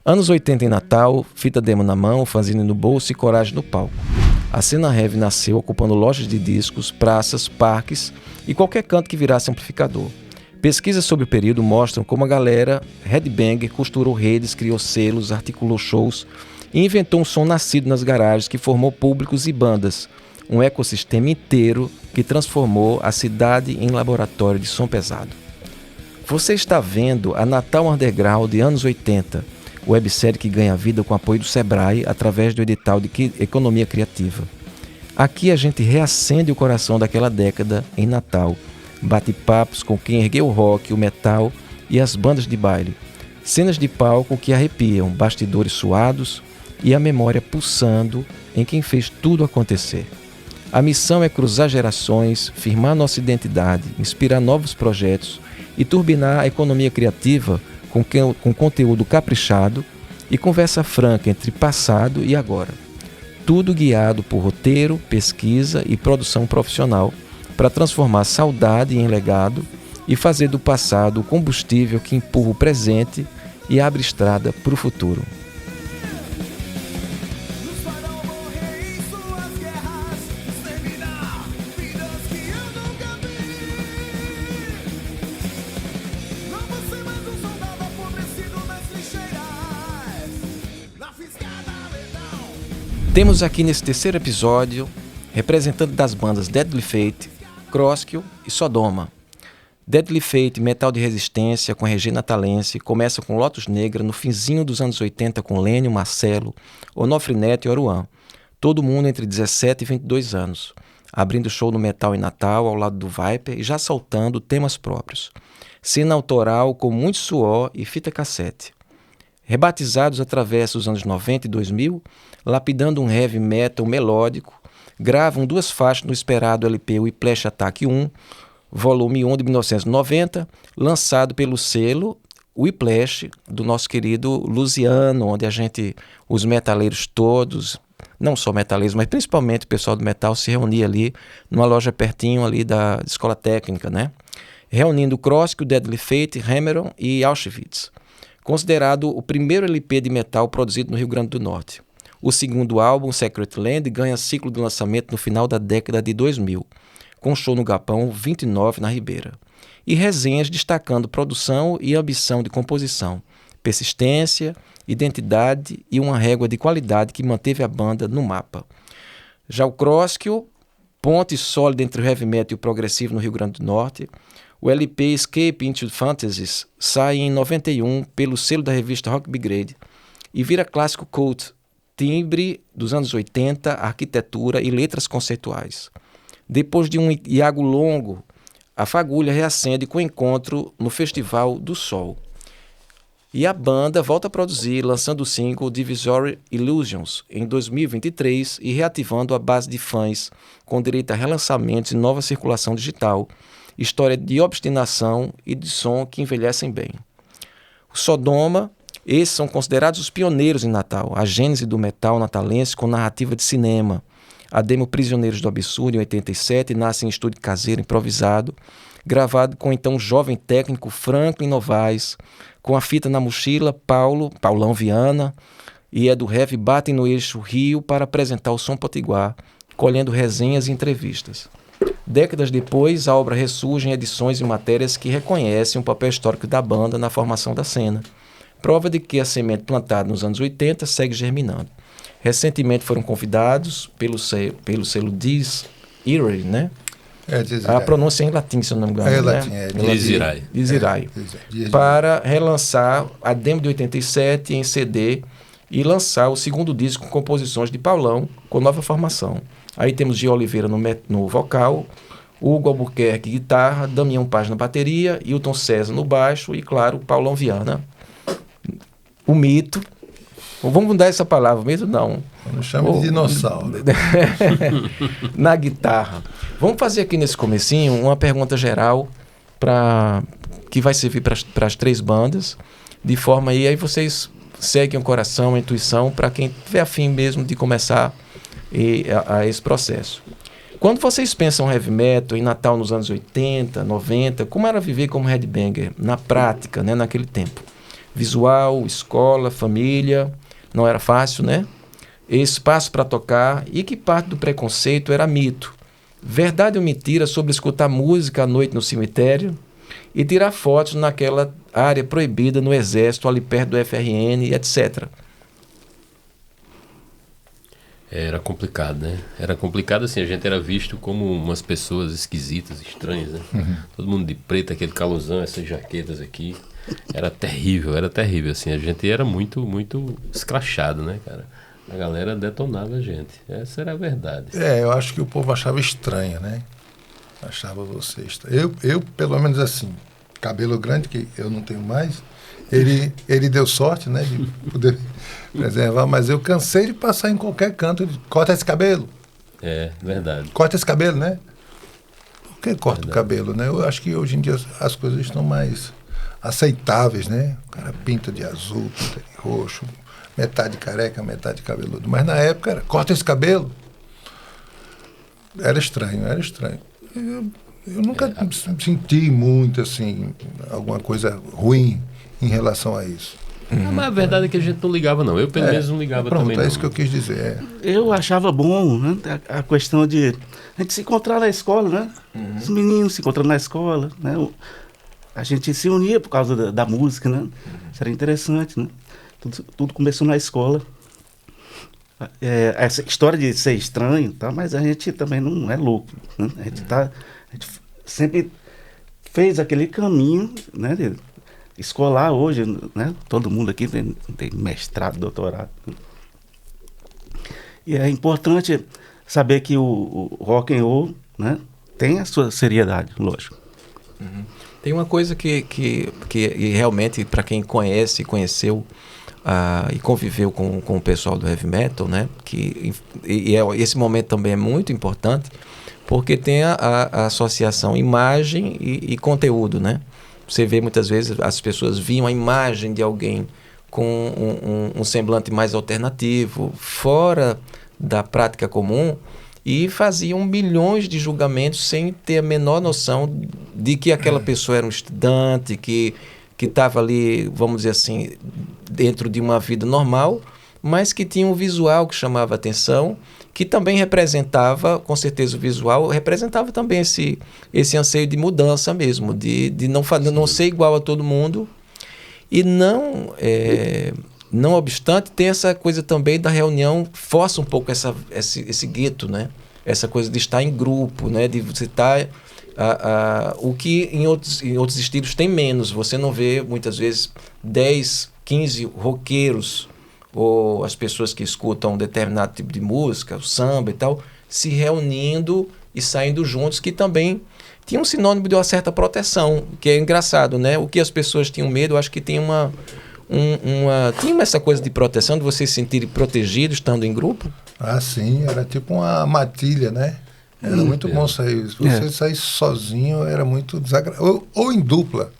Anos 80 em Natal, fita demo na mão, fanzine no bolso e coragem no palco. A cena heavy nasceu ocupando lojas de discos, praças, parques e qualquer canto que virasse amplificador. Pesquisas sobre o período mostram como a galera headbanger costurou redes, criou selos, articulou shows e inventou um som nascido nas garagens que formou públicos e bandas, um ecossistema inteiro que transformou a cidade em laboratório de som pesado. Você está vendo a Natal Underground de anos 80, websérie que ganha vida com apoio do Sebrae através do edital de Economia Criativa. Aqui a gente reacende o coração daquela década em Natal, bate papos com quem ergueu o rock, o metal e as bandas de baile. Cenas de palco que arrepiam, bastidores suados e a memória pulsando em quem fez tudo acontecer. A missão é cruzar gerações, firmar nossa identidade, inspirar novos projetos e turbinar a economia criativa com conteúdo caprichado e conversa franca entre passado e agora. Tudo guiado por roteiro, pesquisa e produção profissional para transformar saudade em legado e fazer do passado o combustível que empurra o presente e abre estrada para o futuro. Temos aqui nesse terceiro episódio representante das bandas Deadly Fate, Crosskill e Sodoma. Deadly Fate, metal de resistência com Regina Natalense, começa com Lotus Negra no finzinho dos anos 80 com Lênio, Marcelo, Onofre Neto e Oruan. Todo mundo entre 17 e 22 anos, abrindo show no metal em Natal ao lado do Viper e já soltando temas próprios. Cena autoral com muito suor e fita cassete. Rebatizados através dos anos 90 e 2000, lapidando um heavy metal melódico, gravam 2 faixas no esperado LP Whiplash Attack 1, volume 1 de 1990, lançado pelo selo Whiplash, do nosso querido Luciano, onde os metaleiros todos, não só metaleiros, mas principalmente o pessoal do metal, se reunia ali numa loja pertinho ali da Escola Técnica, né? Reunindo Crosskill, Deadly Fate, Hammeron e Auschwitz. Considerado o primeiro LP de metal produzido no Rio Grande do Norte. O segundo álbum, Secret Land, ganha ciclo de lançamento no final da década de 2000, com show no Galpão 29 na Ribeira. E resenhas destacando produção e ambição de composição, persistência, identidade e uma régua de qualidade que manteve a banda no mapa. Já o Crosskill, ponte sólida entre o heavy metal e o progressivo no Rio Grande do Norte, o LP Escape into Fantasies sai em 91 pelo selo da revista Rock Brigade e vira clássico cult, timbre dos anos 80, arquitetura e letras conceituais. Depois de um hiago longo, a fagulha reacende com o encontro no Festival do Sol. E a banda volta a produzir, lançando o single Divisory Illusions em 2023 e reativando a base de fãs com direito a relançamentos e nova circulação digital, história de obstinação e de som que envelhecem bem. O Sodoma, esses são considerados os pioneiros em Natal, a gênese do metal natalense com narrativa de cinema. A demo Prisioneiros do Absurdo, em 87, nasce em estúdio caseiro improvisado, gravado com então o jovem técnico Franklin Novaes, com a fita na mochila, Paulão Viana, e é do heavy batem no eixo Rio para apresentar o som potiguar, colhendo resenhas e entrevistas. Décadas depois, a obra ressurge em edições e matérias que reconhecem o papel histórico da banda na formação da cena. Prova de que a semente plantada nos anos 80 segue germinando. Recentemente foram convidados pelo selo Diz Irae, né? A pronúncia é em latim, se eu não me engano. Diz Irae. Para relançar a demo de 87 em CD e lançar o segundo disco com composições de Paulão, com nova formação. Aí temos Gio Oliveira no vocal, Hugo Albuquerque guitarra, Damião Paz na bateria, Hilton César no baixo e, claro, Paulão Viana, o mito. Vamos mudar essa palavra, mito não. Não chama de dinossauro. Na guitarra. Vamos fazer aqui nesse comecinho uma pergunta geral que vai servir para as 3 bandas, de forma aí vocês seguem o coração, a intuição, para quem tiver afim mesmo de começar a esse processo. Quando vocês pensam heavy metal em Natal nos anos 80, 90, como era viver como headbanger na prática, né, naquele tempo? visual, escola, família, não era fácil, né? Espaço para tocar e que parte do preconceito era mito. Verdade ou mentira sobre escutar música à noite no cemitério e tirar fotos naquela área proibida no Exército, ali perto do FRN, etc. Era complicado, né? Era complicado assim, a gente era visto como umas pessoas esquisitas, estranhas, né? Todo mundo de preto, aquele calorzão, essas jaquetas aqui. Era terrível, assim. A gente era muito, muito escrachado, né, cara? A galera detonava a gente. Essa era a verdade. Eu acho que o povo achava estranho, né? Achava você estranho. Eu, pelo menos assim, cabelo grande, que eu não tenho mais, ele deu sorte, né, de poder preservar, mas eu cansei de passar em qualquer canto, corta esse cabelo. É, verdade. Corta esse cabelo, né? Por que corta Verdade. o cabelo, né? Eu acho que hoje em dia as coisas estão mais aceitáveis, né? O cara pinta de azul, pinta de roxo, metade careca, metade cabeludo. Mas na época era, corta esse cabelo. Era estranho. Eu nunca senti muito, assim, alguma coisa ruim em relação a isso. Mas a verdade é que a gente não ligava, não. Eu, pelo menos, não ligava pronto, também, não. É isso que eu quis dizer. Eu achava bom, né? A questão de a gente se encontrar na escola, né? Os meninos se encontrando na escola, né? A gente se unia por causa da música, né? Isso era interessante, né? Tudo começou na escola. Essa história de ser estranho, tá? Mas a gente também não é louco, né? A gente sempre fez aquele caminho, né? Escolar hoje, né? Todo mundo aqui tem mestrado, doutorado. Né? E é importante saber que o rock and roll, né? Tem a sua seriedade, lógico. Tem uma coisa que realmente, para quem conheceu e conviveu com o pessoal do heavy metal, né? Esse momento também é muito importante, porque tem a associação imagem e conteúdo, né? Você vê muitas vezes as pessoas viam a imagem de alguém com um semblante mais alternativo, fora da prática comum, e faziam milhões de julgamentos sem ter a menor noção de que aquela pessoa era um estudante, que estava ali, vamos dizer assim, dentro de uma vida normal, mas que tinha um visual que chamava atenção, que também representava, com certeza o visual, representava também esse anseio de mudança mesmo, de não ser igual a todo mundo, e não obstante, tem essa coisa também da reunião, força um pouco esse gueto, né? Essa coisa de estar em grupo, né? De você estar... o que em outros estilos tem menos. Você não vê, muitas vezes, 10, 15 roqueiros ou as pessoas que escutam um determinado tipo de música, o samba e tal, se reunindo e saindo juntos, que também tinha um sinônimo de uma certa proteção, que é engraçado, né? O que as pessoas tinham medo, eu acho que tem tinha essa coisa de proteção, de você se sentir protegido estando em grupo. Ah, sim, era tipo uma matilha, né? Era muito bom sair. Se você saísse sozinho, era muito desagradável. Ou em dupla.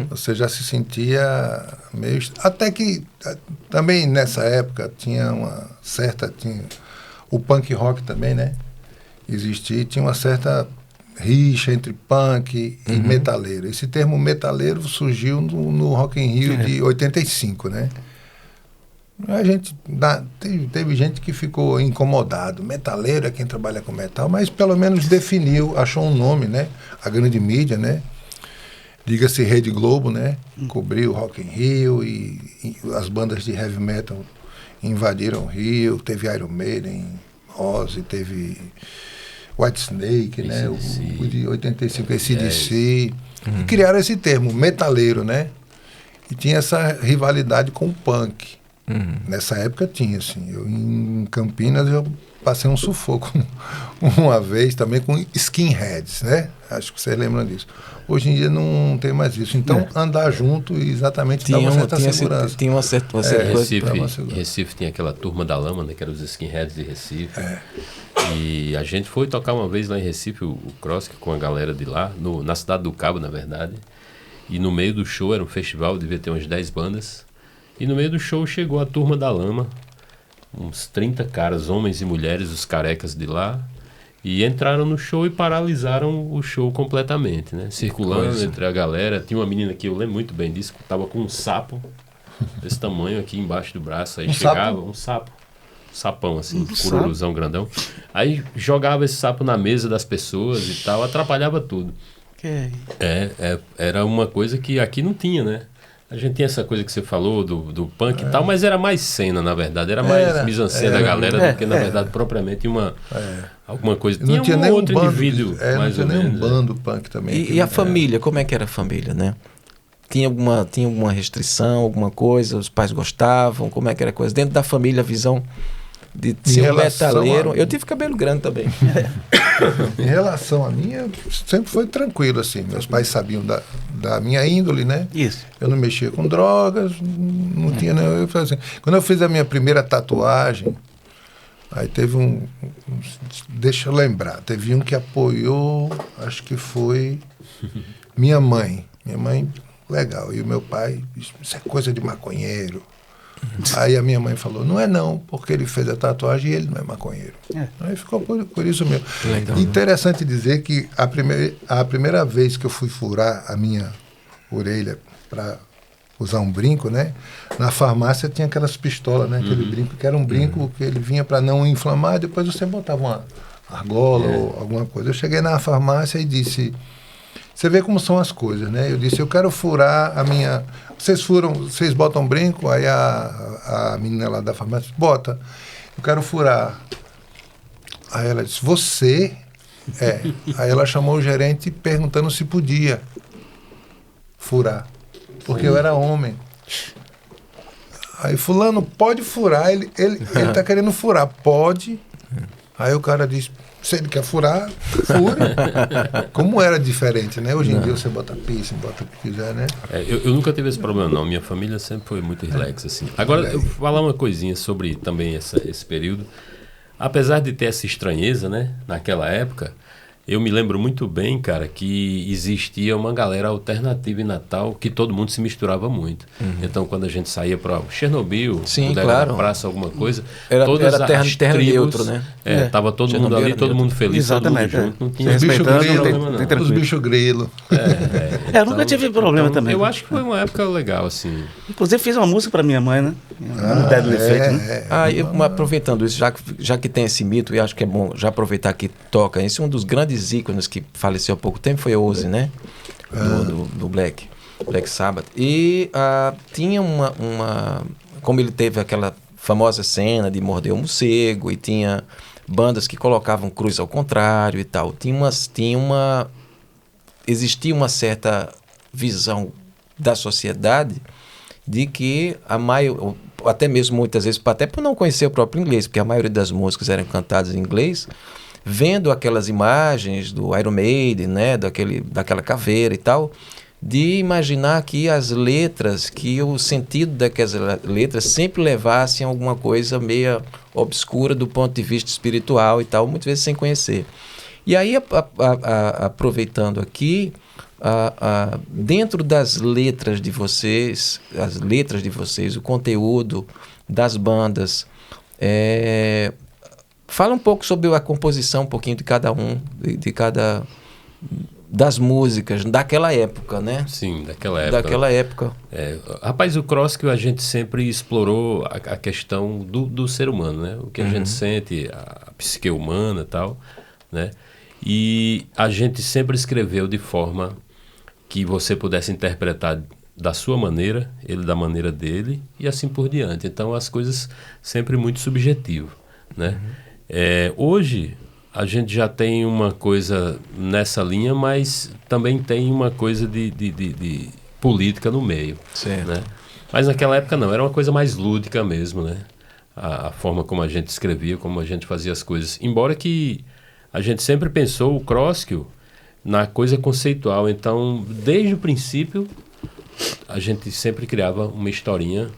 Você já se sentia meio... Até que também nessa época tinha o punk rock também, né? Existia, tinha uma certa rixa entre punk e metaleiro. Esse termo metaleiro surgiu no Rock in Rio de 85, né? A gente teve gente que ficou incomodado. Metaleiro é quem trabalha com metal, mas pelo menos definiu, achou um nome, né? A grande mídia, né? Diga-se Rede Globo, né? Cobriu o Rock in Rio e as bandas de heavy metal invadiram o Rio. Teve Iron Maiden, Ozzy, teve Whitesnake, né? O de 85, AC/DC. E criaram esse termo, metaleiro, né? E tinha essa rivalidade com o punk. Nessa época tinha, assim. Em Campinas eu passei um sufoco uma vez também com skinheads, né? Acho que vocês lembram disso. Hoje em dia não tem mais isso. Então, andar junto exatamente dá uma certa segurança. Tinha uma certa coisa. Recife tinha aquela turma da lama, né? Que eram os skinheads de Recife. E a gente foi tocar uma vez lá em Recife, o Crossky, com a galera de lá, na Cidade do Cabo, na verdade. E no meio do show, era um festival, devia ter umas 10 bandas. E no meio do show chegou a turma da lama, uns 30 caras, homens e mulheres, os carecas de lá, E entraram no show e paralisaram o show completamente, né? Circulando entre a galera. Tinha uma menina que eu lembro muito bem disso, que tava com um sapo desse tamanho aqui embaixo do braço. Aí chegava um sapo. Sapão, assim, cururuzão grandão. Aí jogava esse sapo na mesa das pessoas e tal, atrapalhava tudo. Era uma coisa que aqui não tinha, né? A gente tinha essa coisa que você falou do punk e tal, mas era mais cena, na verdade. Era mais mise-en-scène da galera do que, na verdade, propriamente alguma coisa. Não tinha nem outro bando, indivíduo, mais ou menos. Nem um bando punk também. E a família, como é que era a família, né? Tinha alguma restrição, alguma coisa? Os pais gostavam? Como é que era a coisa? Dentro da família, a visão de ser um metaleiro. Eu tive cabelo grande também. Em relação a mim, sempre foi tranquilo, assim. Meus pais sabiam da minha índole, né? Isso. Eu não mexia com drogas, não tinha... Eu falei assim, quando eu fiz a minha primeira tatuagem, aí teve deixa eu lembrar, teve um que apoiou, acho que foi minha mãe. Minha mãe, legal. E o meu pai, isso é coisa de maconheiro. Aí a minha mãe falou, não é não, porque ele fez a tatuagem e ele não é maconheiro. Aí ficou por isso mesmo. Legal, interessante dizer que a primeira vez que eu fui furar a minha orelha para usar um brinco, né? Na farmácia tinha aquelas pistolas, né? Aquele brinco, que era um brinco que ele vinha para não inflamar, depois você botava uma argola ou alguma coisa. Eu cheguei na farmácia e disse, você vê como são as coisas, né? Eu disse, eu quero furar a minha... Vocês botam brinco? Aí a menina lá da farmácia disse, bota. Eu quero furar. Aí ela disse, você? Aí ela chamou o gerente perguntando se podia furar. Porque eu era homem. Aí fulano, pode furar. Ele tá querendo furar. Pode. Aí o cara disse, se ele quer furar, fura. Como era diferente, né? Hoje em dia você bota piercing, bota o que quiser, né? Eu nunca tive esse problema, não. Minha família sempre foi muito relax, assim. Agora, eu vou falar uma coisinha sobre também esse período. Apesar de ter essa estranheza, né? Naquela época, eu me lembro muito bem, cara, que existia uma galera alternativa em Natal que todo mundo se misturava muito. Então, quando a gente saía para Chernobyl, na praça, alguma coisa, todas as terra tribos, neutro, né? Tava todo mundo ali, todo mundo feliz, exatamente, todo mundo junto. Não tinha os bichos grilo. Eu nunca tive problema também. Eu acho que foi uma época legal, assim. Inclusive, fiz uma música para minha mãe, né? Deadly Fate, né? Aproveitando isso, já que tem esse mito, e acho que é bom já aproveitar que toca, esse é um dos grandes ícones que faleceu há pouco tempo, foi Ozzy, né? Do Black Sabbath. E tinha como ele teve aquela famosa cena de morder o morcego, e tinha bandas que colocavam cruz ao contrário e tal. Existia uma certa visão da sociedade de que até mesmo muitas vezes, até por não conhecer o próprio inglês, porque a maioria das músicas eram cantadas em inglês, vendo aquelas imagens do Iron Maiden, né, daquela caveira e tal, de imaginar que as letras, que o sentido daquelas letras sempre levassem a alguma coisa meio obscura do ponto de vista espiritual e tal, muitas vezes sem conhecer. E aí, aproveitando aqui, dentro das letras de vocês, o conteúdo das bandas, fala um pouco sobre a composição, um pouquinho de cada das músicas daquela época, né? Sim, daquela época. Rapaz, o Kroskil a gente sempre explorou a questão do ser humano, né? O que a gente sente, a psique humana e tal, né? E a gente sempre escreveu de forma que você pudesse interpretar da sua maneira, ele da maneira dele, e assim por diante. Então, as coisas sempre muito subjetivo, né? Hoje, a gente já tem uma coisa nessa linha, mas também tem uma coisa de política no meio. Certo. Né? Mas naquela época não, era uma coisa mais lúdica mesmo, né? A forma como a gente escrevia, como a gente fazia as coisas. Embora que a gente sempre pensou o Kroskil na coisa conceitual. Então, desde o princípio, a gente sempre criava uma historinha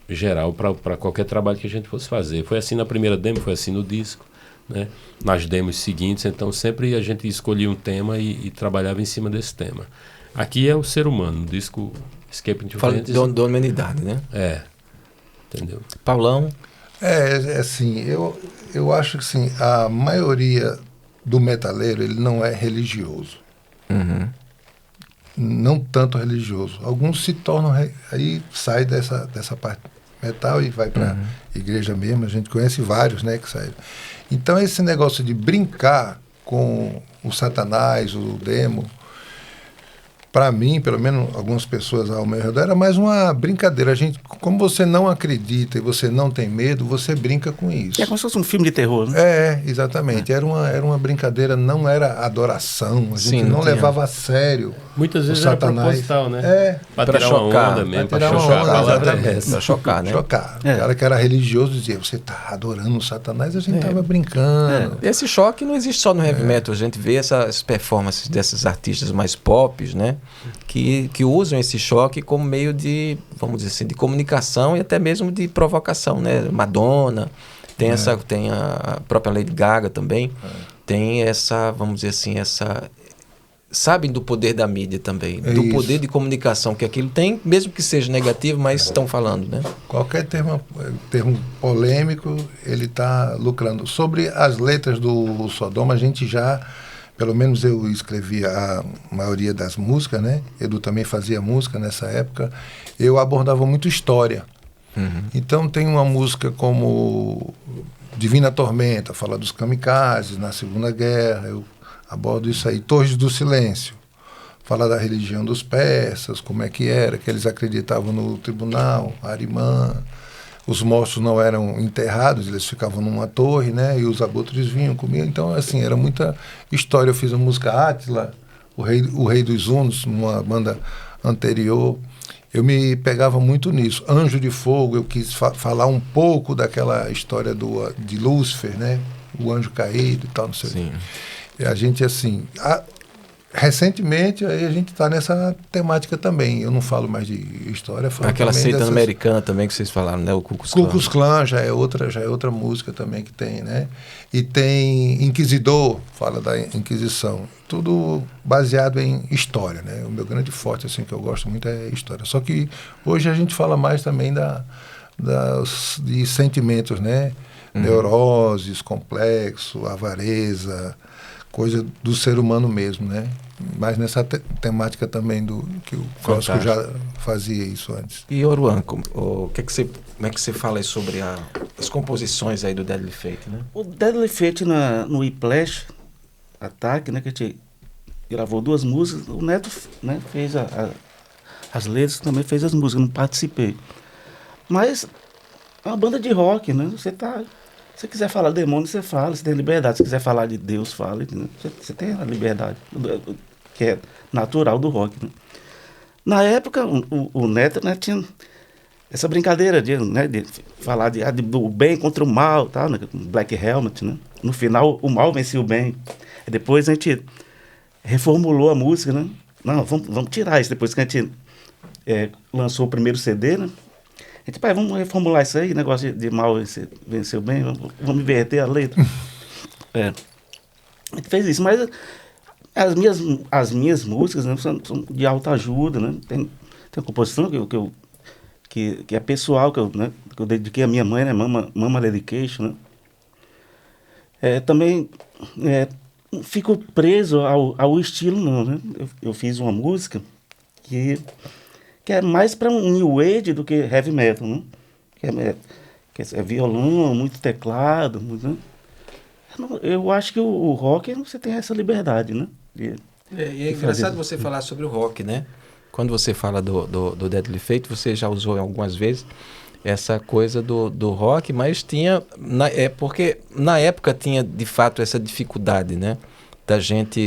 geral para qualquer trabalho que a gente fosse fazer. Foi assim na primeira demo, foi assim no disco, né? Nas demos seguintes. Então, sempre a gente escolhia um tema e trabalhava em cima desse tema. Aqui é o ser humano, no disco Escape into Fantasy. Fala da humanidade, né? Entendeu? Paulão? Assim, eu acho que sim, a maioria do metaleiro, ele não é religioso. Uhum. Não tanto religioso. Alguns se tornam, aí sai dessa parte metal e vai para igreja mesmo. A gente conhece vários, né, que saíram. Então esse negócio de brincar com o Satanás, o demo, para mim, pelo menos algumas pessoas ao meu redor, era mais uma brincadeira. A gente, como você não acredita e você não tem medo, você brinca com isso. É como se fosse um filme de terror, né? Exatamente. Era uma brincadeira, não era adoração. A gente Sim, não levava a sério. Muitas vezes o era Satanás. proposital, né? Pra tirar chocar, uma onda mesmo, Pra pra tirar uma chocar. onda, A palavra é exatamente. essa. Pra chocar, né? Chocar. O cara que era religioso dizia, você está adorando o Satanás, a gente estava brincando. Esse choque não existe só no heavy metal. A gente vê essas performances desses artistas mais pop, né? Que usam esse choque como meio de, vamos dizer assim, de comunicação e até mesmo de provocação, né? Madonna, tem tem a própria Lady Gaga também, tem essa, vamos dizer assim, sabem do poder da mídia também, do poder de comunicação que aquilo tem, mesmo que seja negativo, mas estão falando, né? Qualquer termo polêmico, ele está lucrando. Sobre as letras do Sodoma, a gente já, pelo menos eu escrevia a maioria das músicas, né? Edu também fazia música nessa época. Eu abordava muito história. Então tem uma música como Divina Tormenta, fala dos kamikazes na Segunda Guerra, eu abordo isso aí. Torres do Silêncio, fala da religião dos persas, como é que era, que eles acreditavam no tribunal, Arimã. Os mortos não eram enterrados, eles ficavam numa torre, né? E os abutres vinham, comiam. Então, assim, era muita história. Eu fiz a música Átila, o rei dos Hunos, numa banda anterior. Eu me pegava muito nisso. Anjo de Fogo, eu quis falar um pouco daquela história de Lúcifer, né? O anjo caído e tal, não sei. Sim. E a gente, assim... Recentemente, aí a gente está nessa temática também. Eu não falo mais de história. Falo Aquela também seita dessas... americana também que vocês falaram, né? O Ku Klux Klan. Ku Klux Klan já é outra música também que tem, né? E tem Inquisidor, fala da Inquisição. Tudo baseado em história, né? O meu grande forte, assim, que eu gosto muito é história. Só que hoje a gente fala mais também de sentimentos, né? Neuroses, complexo, avareza, coisa do ser humano mesmo, né? Mas nessa temática também que o Crosco já fazia isso antes. E Oruan, como é que você fala aí sobre as composições aí do Deadly Fate, né? O Deadly Fate no Whiplash, Ataque, né, que a gente gravou 2 músicas, o Neto, né, fez as letras, também fez as músicas, não participei. Mas é uma banda de rock, né? Se você quiser falar demônio, você fala, você tem liberdade. Se quiser falar de Deus, fala, entendeu? Você tem a liberdade, que é natural do rock, né? Na época, o Neto, né, tinha essa brincadeira de falar do bem contra o mal, tá, né? Black Helmet, né? No final, o mal vencia o bem. E depois a gente reformulou a música, né? Não, vamos tirar isso. Depois que a gente lançou o primeiro CD, né? A gente, vamos reformular isso aí, negócio de mal vencer o bem, vamos inverter a letra. A gente fez isso, mas as minhas músicas, né, são de alta ajuda, né? Tem composição que é pessoal, que eu dediquei à minha mãe, né? Mama Dedication, né? Também fico preso ao estilo, não, né? Eu fiz uma música que é mais para um new age do que heavy metal, né? Que é violão, muito teclado, muito, né? Eu acho que o rock, você tem essa liberdade, né? E é engraçado você falar sobre o rock, né? Quando você fala do Deadly Fate, você já usou algumas vezes essa coisa do rock, mas tinha... porque na época tinha, de fato, essa dificuldade, né?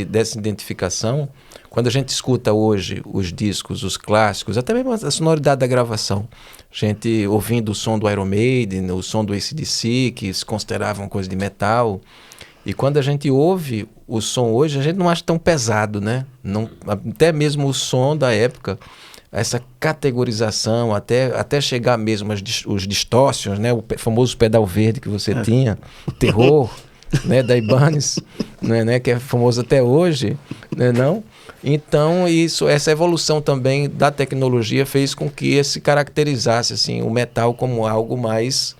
Dessa identificação. Quando a gente escuta hoje os discos, os clássicos, até mesmo a sonoridade da gravação, gente ouvindo o som do Iron Maiden, o som do AC/DC, que se considerava uma coisa de metal, e quando a gente ouve o som hoje, a gente não acha tão pesado, né? Não, até mesmo o som da época, essa categorização, até chegar mesmo os distortions, né? O famoso pedal verde que você tinha, o terror, né? Da Ibanez, né? Que é famoso até hoje, né? Não? Então, essa evolução também da tecnologia fez com que se caracterizasse assim, o metal como algo mais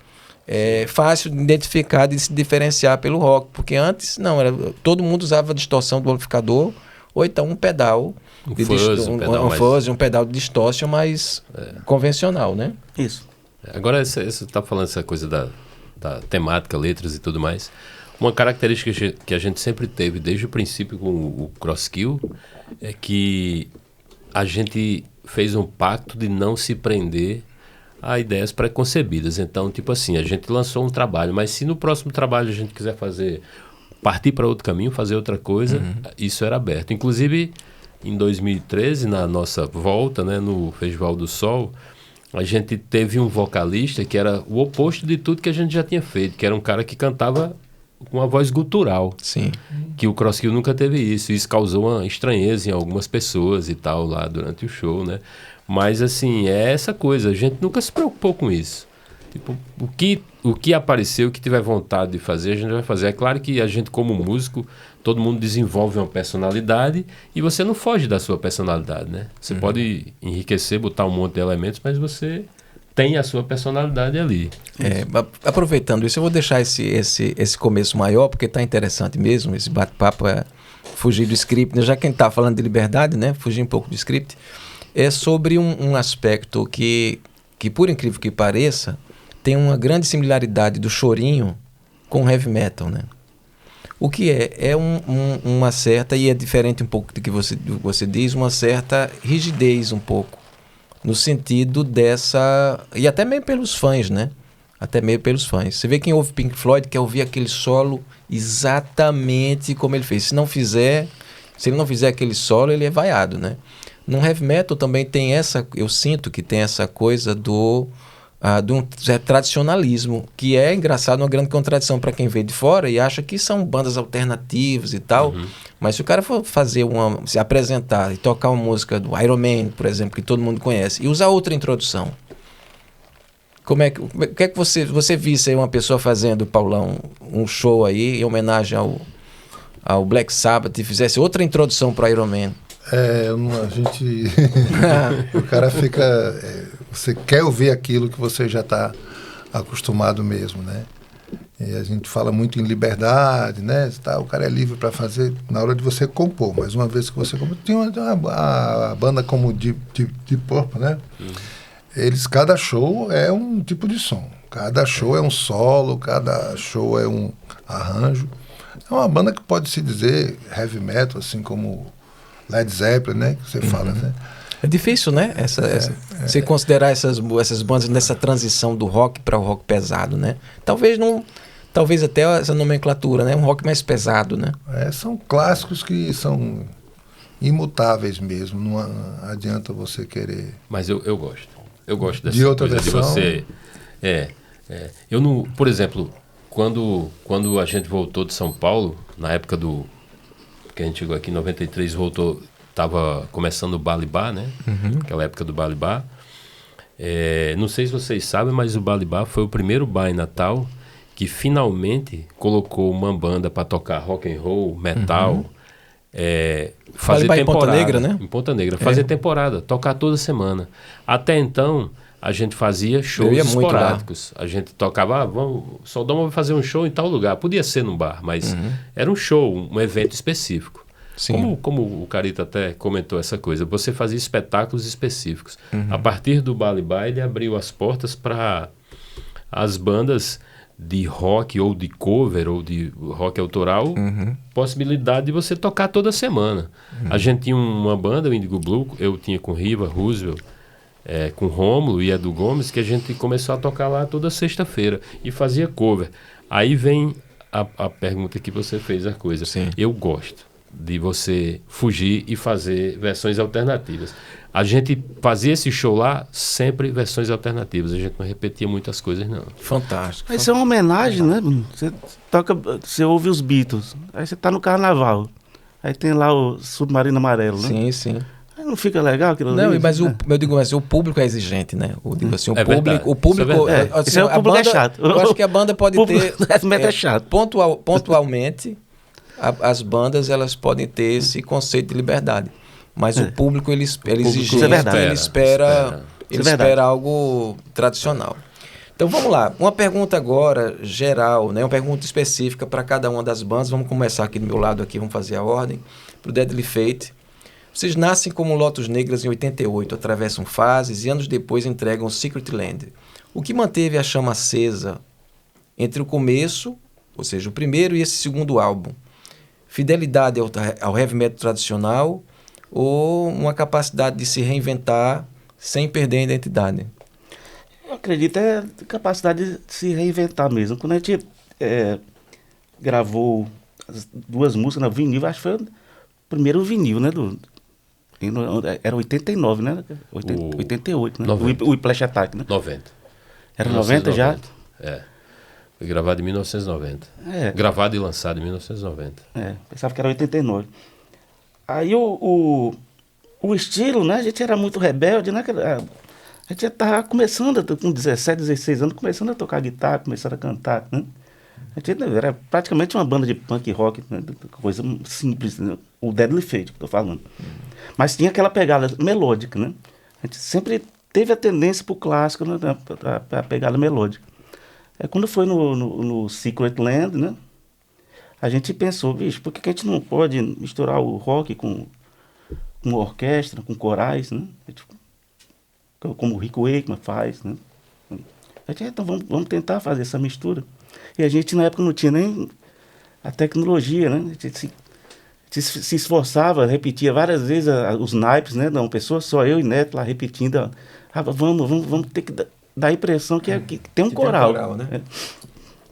fácil de identificar, de se diferenciar pelo rock, porque antes não, todo mundo usava distorção do amplificador ou então um pedal, um pedal de distorção mais convencional, né? Isso. Agora você está falando essa coisa da temática, letras e tudo mais. Uma característica que a gente sempre teve desde o princípio com o Crosskill é que a gente fez um pacto de não se prender a ideias pré-concebidas. Então, tipo assim, a gente lançou um trabalho, mas se no próximo trabalho a gente quiser partir para outro caminho, fazer outra coisa, isso era aberto. Inclusive, em 2013, na nossa volta, né, no Festival do Sol, a gente teve um vocalista que era o oposto de tudo que a gente já tinha feito, que era um cara que cantava com uma voz gutural. Sim. Que o Crosskill nunca teve isso. Isso causou uma estranheza em algumas pessoas e tal lá durante o show, né? Mas, assim, é essa coisa. A gente nunca se preocupou com isso. Tipo, o que apareceu, o que tiver vontade de fazer, a gente vai fazer. É claro que a gente, como músico, todo mundo desenvolve uma personalidade e você não foge da sua personalidade, né? Você pode enriquecer, botar um monte de elementos, mas você tem a sua personalidade ali. Aproveitando isso, eu vou deixar esse começo maior, porque está interessante mesmo, esse bate-papo fugir do script, né? Já que a gente está falando de liberdade, né? Fugir um pouco do script, é sobre um aspecto que, por incrível que pareça, tem uma grande similaridade do chorinho com o heavy metal, né? O que é uma certa, e é diferente um pouco do que você diz, uma certa rigidez um pouco, no sentido dessa... E até mesmo pelos fãs, né? Até mesmo pelos fãs. Você vê quem ouve Pink Floyd quer ouvir aquele solo exatamente como ele fez. Se ele não fizer aquele solo, ele é vaiado, né? No heavy metal também tem eu sinto que tem essa coisa do um tradicionalismo, que é engraçado, uma grande contradição para quem vê de fora e acha que são bandas alternativas e tal. Mas se o cara for se apresentar e tocar uma música do Iron Man, por exemplo, que todo mundo conhece, e usar outra introdução, o que é que você visse aí uma pessoa fazendo, Paulão, um show aí em homenagem ao Black Sabbath e fizesse outra introdução para Iron Man? A gente... o cara fica... você quer ouvir aquilo que você já está acostumado mesmo, né? E a gente fala muito em liberdade, né? O cara é livre para fazer na hora de você compor. Mas uma vez que você compor... Tem uma banda como Deep Purple, né? Cada show é um tipo de som. Cada show é um solo, cada show é um arranjo. É uma banda que pode se dizer heavy metal, assim como Led Zeppelin, né? Que você fala, né? É difícil, né? Você considerar essas bandas nessa transição do rock para o rock pesado, né? Talvez até essa nomenclatura, né? Um rock mais pesado, né? São clássicos que são imutáveis mesmo. Não adianta você querer... Mas eu gosto. Eu gosto dessa de outra coisa versão. De você... Eu não... Por exemplo, quando a gente voltou de São Paulo, na época que a gente chegou aqui em 93, voltou... Estava começando o Balibá, né? Aquela época do Balibá. Não sei se vocês sabem, mas o Balibá foi o primeiro bar em Natal que finalmente colocou uma banda para tocar rock and roll, metal, fazer temporada. Em Ponta Negra, né? Em Ponta Negra, fazer temporada, tocar toda semana. Até então, a gente fazia shows esporádicos. A gente tocava, Sodoma vai fazer um show em tal lugar. Podia ser num bar, mas era um show, um evento específico. Como o Carita até comentou essa coisa, você fazia espetáculos específicos. A partir do Balibá, ele abriu as portas para as bandas de rock ou de cover ou de rock autoral, possibilidade de você tocar toda semana. A gente tinha uma banda, o Indigo Blue, eu tinha com Riva, Roosevelt, com Rômulo e Edu Gomes, que a gente começou a tocar lá toda sexta-feira e fazia cover. Aí vem a pergunta que você fez, a coisa. Sim. Eu gosto de você fugir e fazer versões alternativas. A gente fazia esse show lá, sempre versões alternativas. A gente não repetia muitas coisas, não. Fantástico. Mas isso é uma homenagem, né? Você ouve os Beatles, aí você tá no carnaval, aí tem lá o Submarino Amarelo, né? Sim, sim. Aí não fica legal aquilo ali? Não, mas eu digo assim, o público é exigente, né? Eu digo assim, o público... Isso é o público é chato. Eu acho que a banda pode ter... é chato. Pontualmente... As bandas, elas podem ter esse conceito de liberdade, mas o público ele espera algo tradicional. Então vamos lá, uma pergunta agora geral, né? Uma pergunta específica para cada uma das bandas. Vamos começar aqui do meu lado, aqui, vamos fazer a ordem. Para o Deadly Fate. Vocês nascem como Lotus Negras em 88, atravessam fases e anos depois entregam Secret Land. O que manteve a chama acesa entre o começo, ou seja, o primeiro e esse segundo álbum? Fidelidade ao heavy metal tradicional ou uma capacidade de se reinventar sem perder a identidade? Eu acredito a capacidade de se reinventar mesmo. Quando a gente gravou as 2 músicas na vinil, acho que foi o primeiro vinil, né? Era 89, né? 88, né? 90. O Whiplash Attack, né? 90. Era 90 já? Foi gravado em 1990. Gravado e lançado em 1990. Pensava que era 89. Aí o estilo, né? A gente era muito rebelde, né? A gente já estava começando, com 17, 16 anos, começando a tocar guitarra, começando a cantar, né? A gente era praticamente uma banda de punk rock, né? Coisa simples, né? O Deadly Fate, que eu estou falando. Mas tinha aquela pegada melódica, né? A gente sempre teve a tendência para o clássico, né? Para a pegada melódica. Quando foi no Secret Land, né? A gente pensou, bicho, por que a gente não pode misturar o rock com orquestra, com corais, né? Como o Rick Wakeman faz, né? A gente, então vamos tentar fazer essa mistura. E a gente na época não tinha nem a tecnologia, né? A gente se esforçava, repetia várias vezes os naipes, né? Uma pessoa só, eu e Neto lá repetindo. Vamos ter que dar a impressão que tem um coral. Tem um coral, né?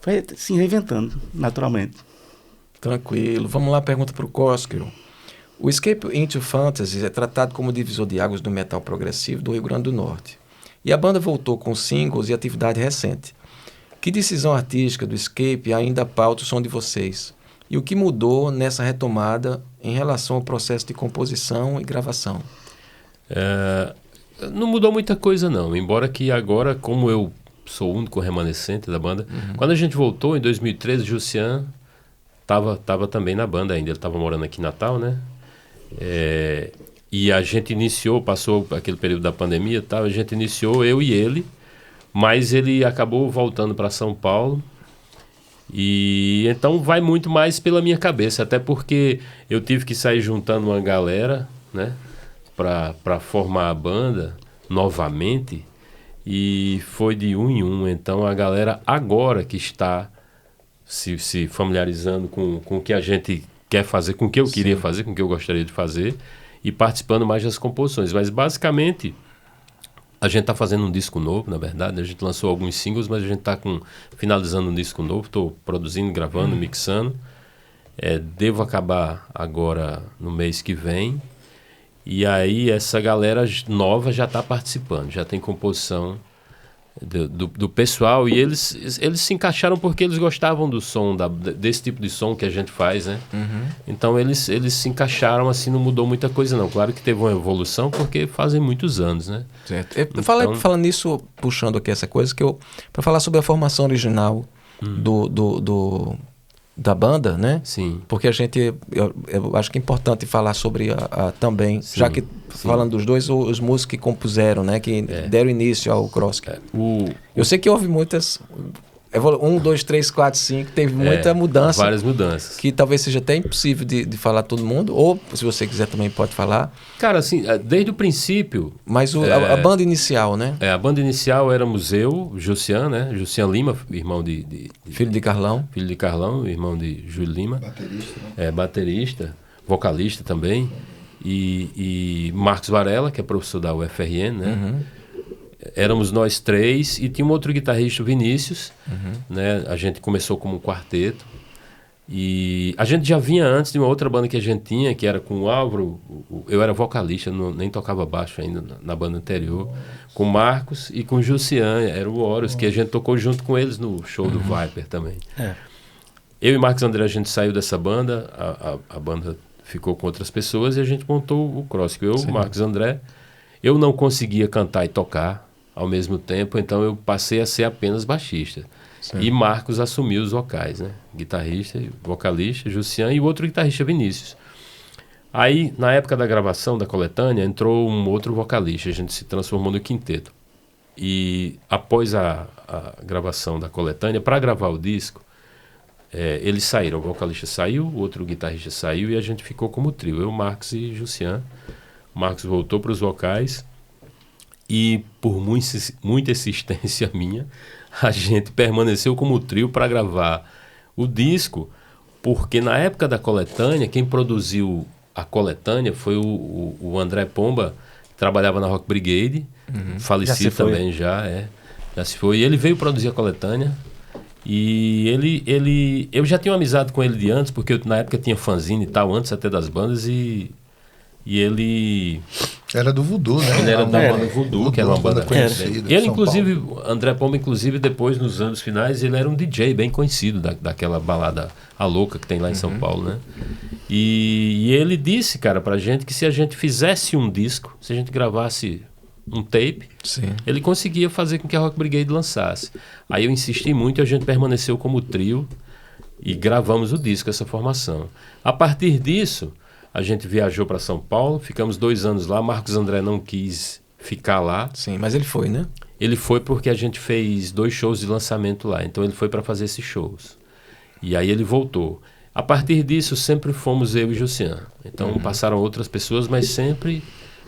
Foi se reinventando, naturalmente. Tranquilo. Vamos lá, pergunta para o Cosquio. O Escape into Fantasy é tratado como divisor de águas do metal progressivo do Rio Grande do Norte. E a banda voltou com singles e atividade recente. Que decisão artística do Escape ainda pauta o som de vocês? E o que mudou nessa retomada em relação ao processo de composição e gravação? Não mudou muita coisa, não. Embora que agora, como eu sou o único remanescente da banda, quando a gente voltou em 2013, o Jussian estava também na banda ainda. Ele estava morando aqui em Natal, né? E a gente passou aquele período da pandemia, a gente iniciou, eu e ele, mas ele acabou voltando para São Paulo. E então vai muito mais pela minha cabeça, até porque eu tive que sair juntando uma galera, né, para formar a banda novamente, e foi de um em um. Então a galera agora que está se familiarizando com o que a gente quer fazer, com o que eu queria fazer, com o que eu gostaria de fazer, e participando mais das composições. Mas basicamente a gente está fazendo um disco novo, na verdade. A gente lançou alguns singles, mas a gente está finalizando um disco novo. Estou produzindo, gravando, mixando. Devo acabar agora no mês que vem. E aí essa galera nova já está participando, já tem composição do pessoal. E eles se encaixaram porque eles gostavam do som, desse tipo de som que a gente faz, né? Então eles se encaixaram, assim, não mudou muita coisa não. Claro que teve uma evolução porque fazem muitos anos, né? Certo. Falando nisso, puxando aqui essa coisa, para falar sobre a formação original da banda, né? Sim. Porque eu acho que é importante falar sobre também, Sim, já que falando dos dois, os músicos que compuseram, né? Que deram início ao Kroski. Eu sei que houve muitas... 1, 2, 3, 4, 5, teve muita mudança. Várias mudanças. Que talvez seja até impossível de falar todo mundo, ou se você quiser também pode falar. Cara, assim, desde o princípio... Mas a banda inicial, né? A banda inicial éramos eu, Jussian, né? Jussian Lima, irmão Filho de Carlão. Filho de Carlão, irmão de Júlio Lima. Baterista, né? Baterista, vocalista também. E Marcos Varela, que é professor da UFRN, né? Éramos nós 3 e tinha um outro guitarrista, o Vinícius, né? A gente começou como um quarteto. E a gente já vinha antes de uma outra banda que a gente tinha, que era com o Álvaro. Eu era vocalista, nem tocava baixo ainda na banda anterior. Com o Marcos e com o Jussian, era o Horus, que a gente tocou junto com eles no show do Viper também. Eu e Marcos André, a gente saiu dessa banda, a banda ficou com outras pessoas e a gente montou o Kroski. Eu, Marcos André, eu não conseguia cantar e tocar ao mesmo tempo, então eu passei a ser apenas baixista. Sim. E Marcos assumiu os vocais, né? Guitarrista, vocalista, Jussian e o outro guitarrista, Vinícius. Aí, na época da gravação da coletânea, entrou um outro vocalista, a gente se transformou no quinteto. E após a gravação da coletânea, para gravar o disco, eles saíram. O vocalista saiu, o outro guitarrista saiu e a gente ficou como trio. Eu, Marcos e Jussian. O Marcos voltou para os vocais e, por muita insistência minha, a gente permaneceu como trio para gravar o disco, porque na época da coletânea, quem produziu a coletânea foi o André Pomba, que trabalhava na Rock Brigade, falecido também já se foi. E ele veio produzir a coletânea e eu já tinha uma amizade com ele de antes, porque eu, na época tinha fanzine e tal, antes até das bandas, e ele... Era do Voodoo, né? Ele era da banda Voodoo, que era uma banda conhecida. Ele, inclusive, André Pomba, inclusive, depois, nos anos finais, ele era um DJ bem conhecido daquela balada A Louca que tem lá em São Paulo, né? E ele disse, cara, pra gente que se a gente fizesse um disco, se a gente gravasse um tape, Sim. ele conseguia fazer com que a Rock Brigade lançasse. Aí eu insisti muito e a gente permaneceu como trio e gravamos o disco, essa formação. A partir disso, a gente viajou para São Paulo, ficamos 2 anos lá. Marcos André não quis ficar lá. Sim, mas ele foi, né? Ele foi porque a gente fez 2 shows de lançamento lá. Então ele foi para fazer esses shows. E aí ele voltou. A partir disso, sempre fomos eu e Jussian. Então passaram outras pessoas, mas sempre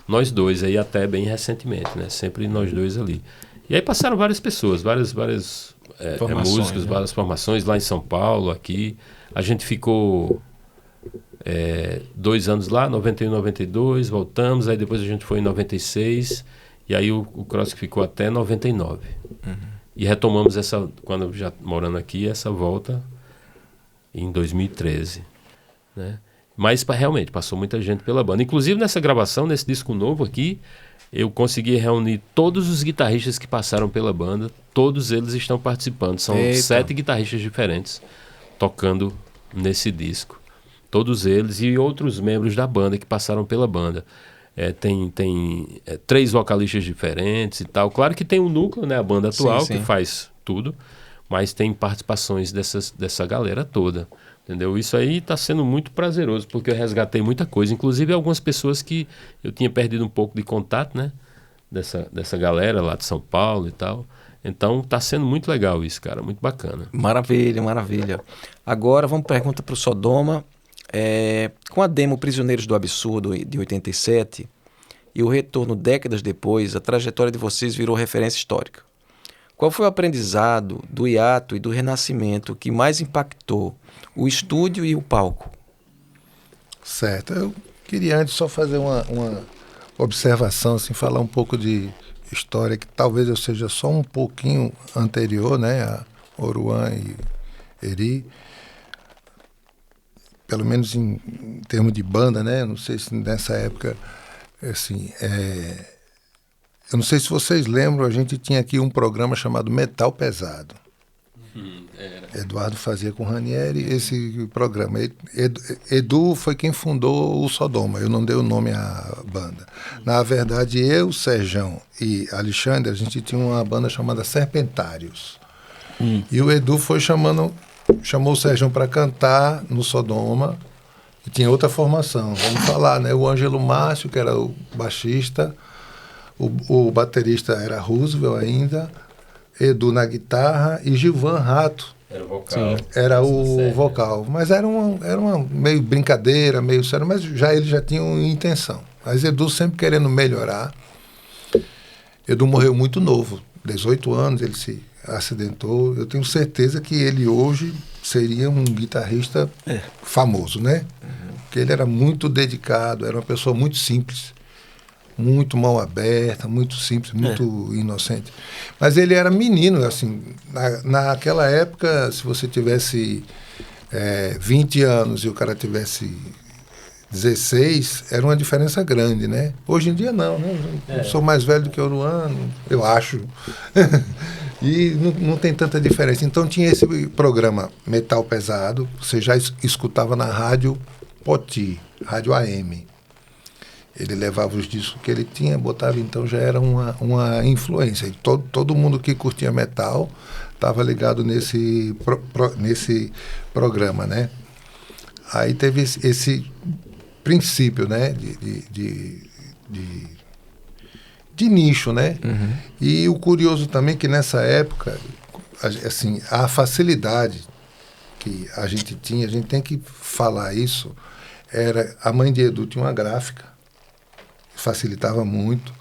nós dois, aí até bem recentemente, né? Sempre nós dois ali. E aí passaram várias pessoas, vários músicos, né? várias formações lá em São Paulo, aqui. A gente ficou 2 anos lá, 91, 92, voltamos, aí depois a gente foi em 96, e aí o Kroski ficou até 99. E retomamos quando já morando aqui, essa volta em 2013, né? Mas realmente passou muita gente pela banda. Inclusive nessa gravação, nesse disco novo aqui, eu consegui reunir todos os guitarristas que passaram pela banda. Todos eles estão participando. São 7 guitarristas diferentes tocando nesse disco. Todos eles e outros membros da banda que passaram pela banda. Tem 3 vocalistas diferentes e tal. Claro que tem um núcleo, né? A banda atual, sim. que faz tudo. Mas tem participações dessa galera toda. Entendeu? Isso aí está sendo muito prazeroso, porque eu resgatei muita coisa, inclusive algumas pessoas que eu tinha perdido um pouco de contato, né? Dessa galera lá de São Paulo e tal. Então está sendo muito legal isso, cara, muito bacana. Maravilha, maravilha. Agora vamos para a pergunta para o Sodoma. Com a demo Prisioneiros do Absurdo de 87 e o retorno décadas depois, a trajetória de vocês virou referência histórica. Qual foi o aprendizado do hiato e do renascimento que mais impactou o estúdio e o palco? Certo. Eu queria antes só fazer uma observação, assim, falar um pouco de história, que talvez eu seja só um pouquinho anterior, né, a Oruan e Eri. Pelo menos em termos de banda, né? Não sei se nessa época, assim, eu não sei se vocês lembram, a gente tinha aqui um programa chamado Metal Pesado. Eduardo fazia com o Ranieri esse programa. Edu foi quem fundou o Sodoma, eu não dei o nome à banda. Na verdade, eu, Serjão e Alexandre, a gente tinha uma banda chamada Serpentários. E o Edu chamou o Serjão para cantar no Sodoma, e tinha outra formação, vamos falar, né? O Ângelo Márcio, que era o baixista, o baterista era Roosevelt ainda, Edu na guitarra e Gilvan Rato era o vocal. Era o vocal. Mas era uma meio brincadeira, meio sério, mas eles já tinham intenção. Mas Edu sempre querendo melhorar. Edu morreu muito novo, 18 anos, ele se acidentou. Eu tenho certeza que ele hoje seria um guitarrista famoso, né? Porque ele era muito dedicado, era uma pessoa muito simples, muito mal aberta, muito simples, muito inocente. Mas ele era menino, assim, naquela época, se você tivesse 20 anos e o cara tivesse 16, era uma diferença grande, né? Hoje em dia não, né? Eu sou mais velho do que o Oruan, eu acho. E não tem tanta diferença. Então tinha esse programa Metal Pesado, você já escutava na rádio Poti, rádio AM. Ele levava os discos que ele tinha, botava, então já era uma influência. E todo mundo que curtia metal estava ligado nesse programa, né? Aí teve esse princípio, né, de de nicho, né? E o curioso também é que nessa época, assim, a facilidade que a gente tinha, a gente tem que falar isso, era a mãe de Edu tinha uma gráfica, facilitava muito.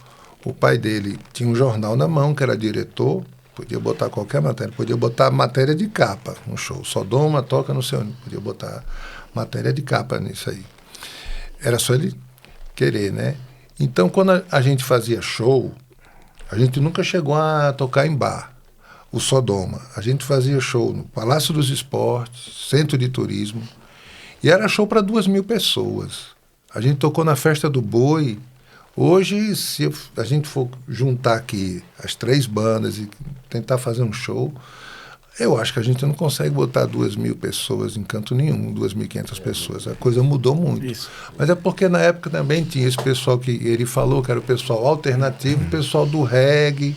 O pai dele tinha um jornal na mão, que era diretor, podia botar qualquer matéria, podia botar matéria de capa no show. Sodoma toca no seu, podia botar matéria de capa nisso aí. Era só ele querer, né? Então, quando a gente fazia show, a gente nunca chegou a tocar em bar, o Sodoma. A gente fazia show no Palácio dos Esportes, Centro de Turismo, e era show para 2.000 pessoas. A gente tocou na Festa do Boi. Hoje, se a gente for juntar aqui as 3 bandas e tentar fazer um show, eu acho que a gente não consegue botar 2.000 pessoas em canto nenhum, 2.500 pessoas. A coisa mudou muito. Isso. Mas é porque na época também tinha esse pessoal que ele falou, que era o pessoal alternativo, o pessoal do reggae.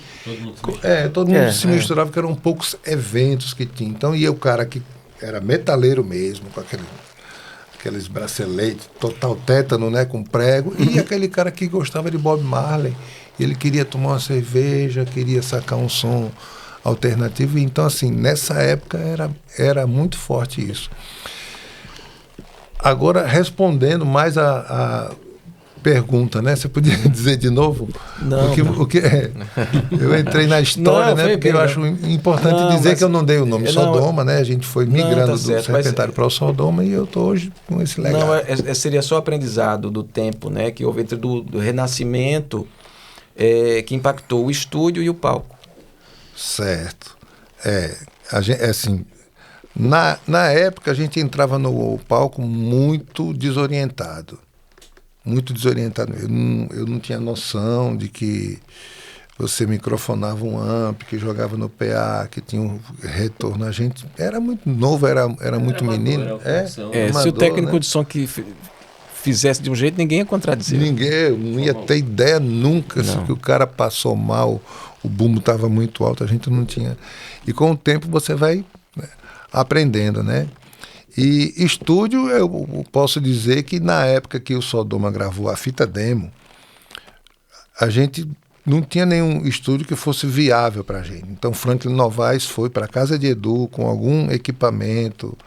Todo mundo se misturava, que eram poucos eventos que tinha. Então ia o cara que era metaleiro mesmo, com aqueles braceletes, total tétano, né, com prego, e aquele cara que gostava de Bob Marley, ele queria tomar uma cerveja, queria sacar um som alternativo. Então, assim, nessa época era muito forte isso. Agora, respondendo mais a pergunta, né? Você podia dizer de novo? Não. Eu entrei na história, né? Porque eu acho importante dizer que eu não dei o nome Sodoma, né? A gente foi migrando do Serpentário para o Sodoma e eu estou hoje com esse legado. Não, seria só aprendizado do tempo, né? Que houve entre do Renascimento, que impactou o estúdio e o palco. Certo. Assim, na época a gente entrava no palco muito desorientado. Muito desorientado. Eu não tinha noção de que você microfonava um amp, que jogava no PA, que tinha um retorno. A gente era muito novo, era muito menino. Se o técnico de som que fizesse de um jeito, ninguém ia contradizer. Ninguém, não ia ter ideia nunca que o cara passou mal, o bumbo estava muito alto, a gente não tinha. E com o tempo você vai, né, aprendendo, né? E estúdio, eu posso dizer que na época que o Sodoma gravou a fita demo, a gente não tinha nenhum estúdio que fosse viável para a gente. Então Franklin Novaes foi para a casa de Edu com algum equipamento.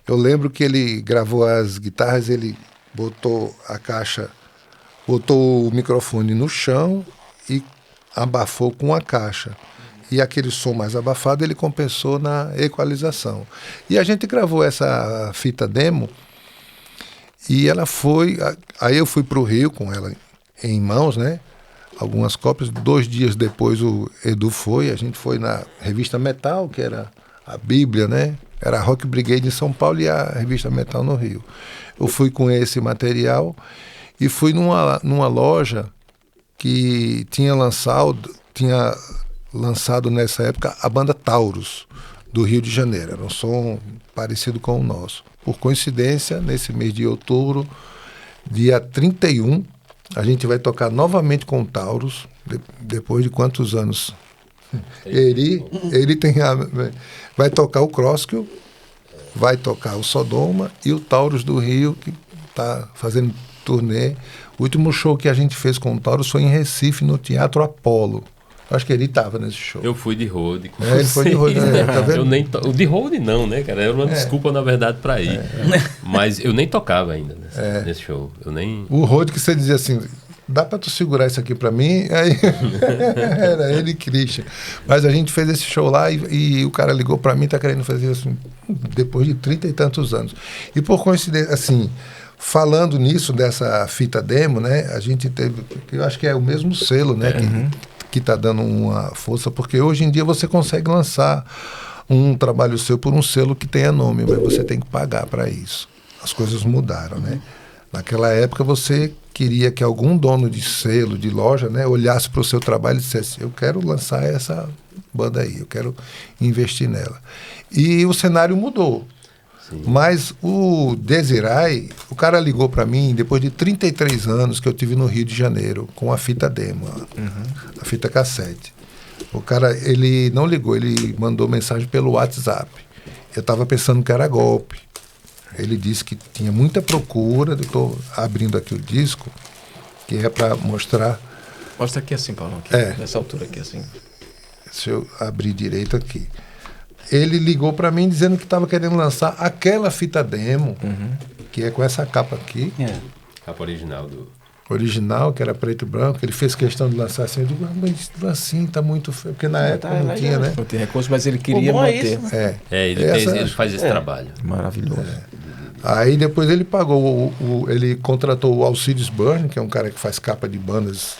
Eu lembro que ele gravou as guitarras, ele botou a caixa, botou o microfone no chão e abafou com a caixa. E aquele som mais abafado ele compensou na equalização. E a gente gravou essa fita demo e ela foi... Aí eu fui para o Rio com ela em mãos, né? Algumas cópias. 2 dias depois o Edu foi, a gente foi na revista Metal, que era a Bíblia, né? Era a Rock Brigade em São Paulo e a revista Metal no Rio. Eu fui com esse material e fui numa loja que tinha lançado nessa época a banda Taurus, do Rio de Janeiro. Era um som parecido com o nosso. Por coincidência, nesse mês de outubro, dia 31, a gente vai tocar novamente com o Taurus, depois de quantos anos? Ele vai tocar o Crosskill, vai tocar o Sodoma e o Taurus do Rio, que está fazendo turnê. O último show que a gente fez com o Taurus foi em Recife, no Teatro Apolo. Acho que ele estava nesse show. Eu fui de road. Ele foi de road, né? Tá vendo? O de road não, né, cara? Era uma desculpa, na verdade, para ir. Mas eu nem tocava ainda nesse show. O road que você dizia assim, dá para tu segurar isso aqui para mim? Aí era ele e Christian. Mas a gente fez esse show lá e o cara ligou para mim, tá querendo fazer assim, depois de 30 e tantos anos. E por coincidência, assim, falando nisso, dessa fita demo, né? A gente teve, eu acho que é o mesmo selo, né? Que está dando uma força, porque hoje em dia você consegue lançar um trabalho seu por um selo que tenha nome, mas você tem que pagar para isso. As coisas mudaram, né? Naquela época você queria que algum dono de selo, de loja, né, olhasse para o seu trabalho e dissesse, eu quero lançar essa banda aí, eu quero investir nela. E o cenário mudou. Sim. Mas o Desirai, o cara ligou para mim depois de 33 anos que eu tive no Rio de Janeiro com a fita demo, a fita cassete. O cara, ele não ligou, ele mandou mensagem pelo WhatsApp. Eu estava pensando que era golpe. Ele disse que tinha muita procura. Eu estou abrindo aqui o disco, que é para mostrar Mostra aqui assim, Paulo. Aqui, nessa altura aqui, assim. Deixa eu abrir direito aqui. Ele ligou para mim dizendo que estava querendo lançar aquela fita demo, que é com essa capa aqui. Capa original Original, que era preto e branco. Ele fez questão de lançar assim. Eu digo, mas assim, tá muito feio. Porque na época não tinha, né? Não tinha recurso, mas ele queria manter. Ele faz esse trabalho. Maravilhoso. Aí depois ele pagou, ele contratou o Alcides Burn, que é um cara que faz capa de bandas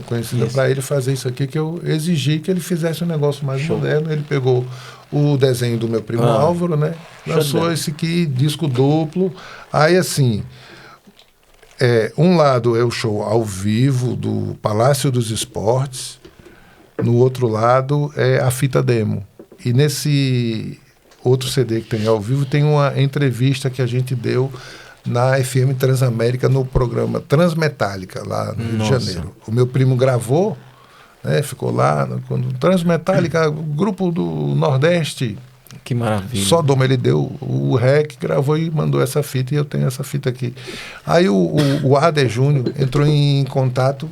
conhecida, para ele fazer isso aqui, que eu exigi que ele fizesse um negócio mais moderno. Ele pegou o desenho do meu primo Álvaro, né? Lançou esse aqui, disco duplo. Aí assim, um lado é o show ao vivo do Palácio dos Esportes, no outro lado é a fita demo. E nesse outro CD que tem ao vivo tem uma entrevista que a gente deu na FM Transamérica, no programa Transmetálica, lá no Rio de Janeiro. O meu primo gravou, né, ficou lá, quando Transmetálica, grupo do Nordeste. Que maravilha. Sodoma, ele deu o REC, gravou e mandou essa fita, e eu tenho essa fita aqui. Aí o Ader Júnior entrou em contato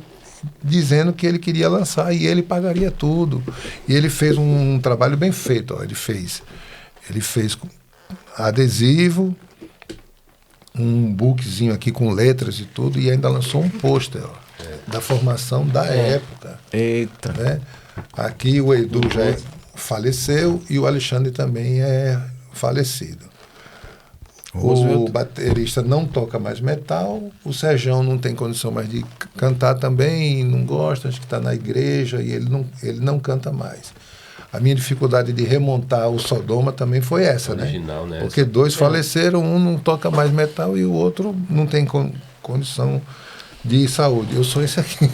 dizendo que ele queria lançar e ele pagaria tudo. E ele fez um trabalho bem feito, ó, ele fez com adesivo, um bookzinho aqui com letras e tudo, e ainda lançou um pôster da formação da época. Eita. Né? Aqui o Edu já faleceu e o Alexandre também é falecido. O baterista não toca mais metal, o Serjão não tem condição mais de cantar também, não gosta, acho que está na igreja e ele não canta mais. A minha dificuldade de remontar o Sodoma também foi essa, original, né? Porque dois faleceram, um não toca mais metal e o outro não tem condição de saúde. Eu sou esse aqui.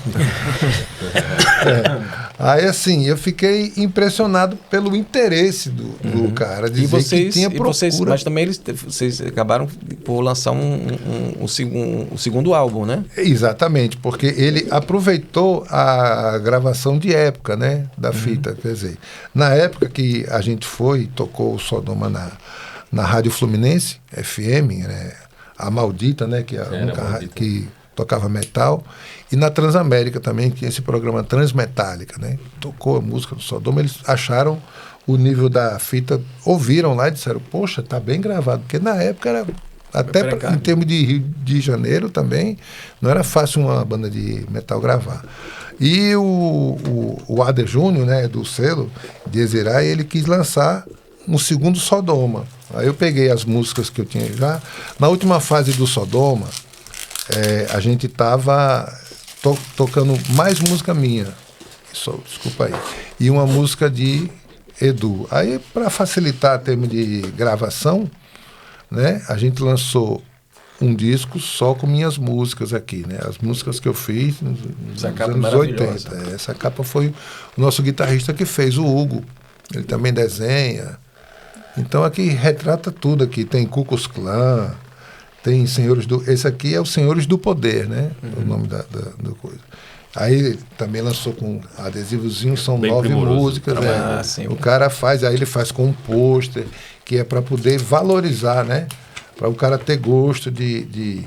Aí, assim, eu fiquei impressionado pelo interesse do cara, dizer que tinha procura. Mas também vocês acabaram por lançar um segundo álbum, né? Exatamente, porque ele aproveitou a gravação de época, né, da fita. Quer dizer, na época que a gente tocou o Sodoma na Rádio Fluminense, FM, né, a Maldita, né, que é a única rádio que tocava metal, e na Transamérica também, que é esse programa Transmetálica, né? Tocou a música do Sodoma, eles acharam o nível da fita, ouviram lá e disseram, poxa, tá bem gravado, porque na época era, até em termos de Rio de Janeiro também, não era fácil uma banda de metal gravar. E o Ader Júnior, né, do selo de Ezirai, ele quis lançar um segundo Sodoma. Aí eu peguei as músicas que eu tinha já. Na última fase do Sodoma, a gente estava tocando mais música minha, desculpa aí, e uma música de Edu. Aí, para facilitar a termo de gravação, né, a gente lançou um disco só com minhas músicas aqui, né, as músicas que eu fiz nos anos 80. Essa capa foi o nosso guitarrista que fez, o Hugo. Ele também desenha. Então aqui retrata tudo aqui. Tem Ku Klux Klan, tem Senhores do... Esse aqui é o Senhores do Poder, né? O nome da coisa. Aí também lançou com adesivozinho, são bem 9 músicas. O cara faz, aí ele faz com um pôster, que é para poder valorizar, né? Para o cara ter gosto de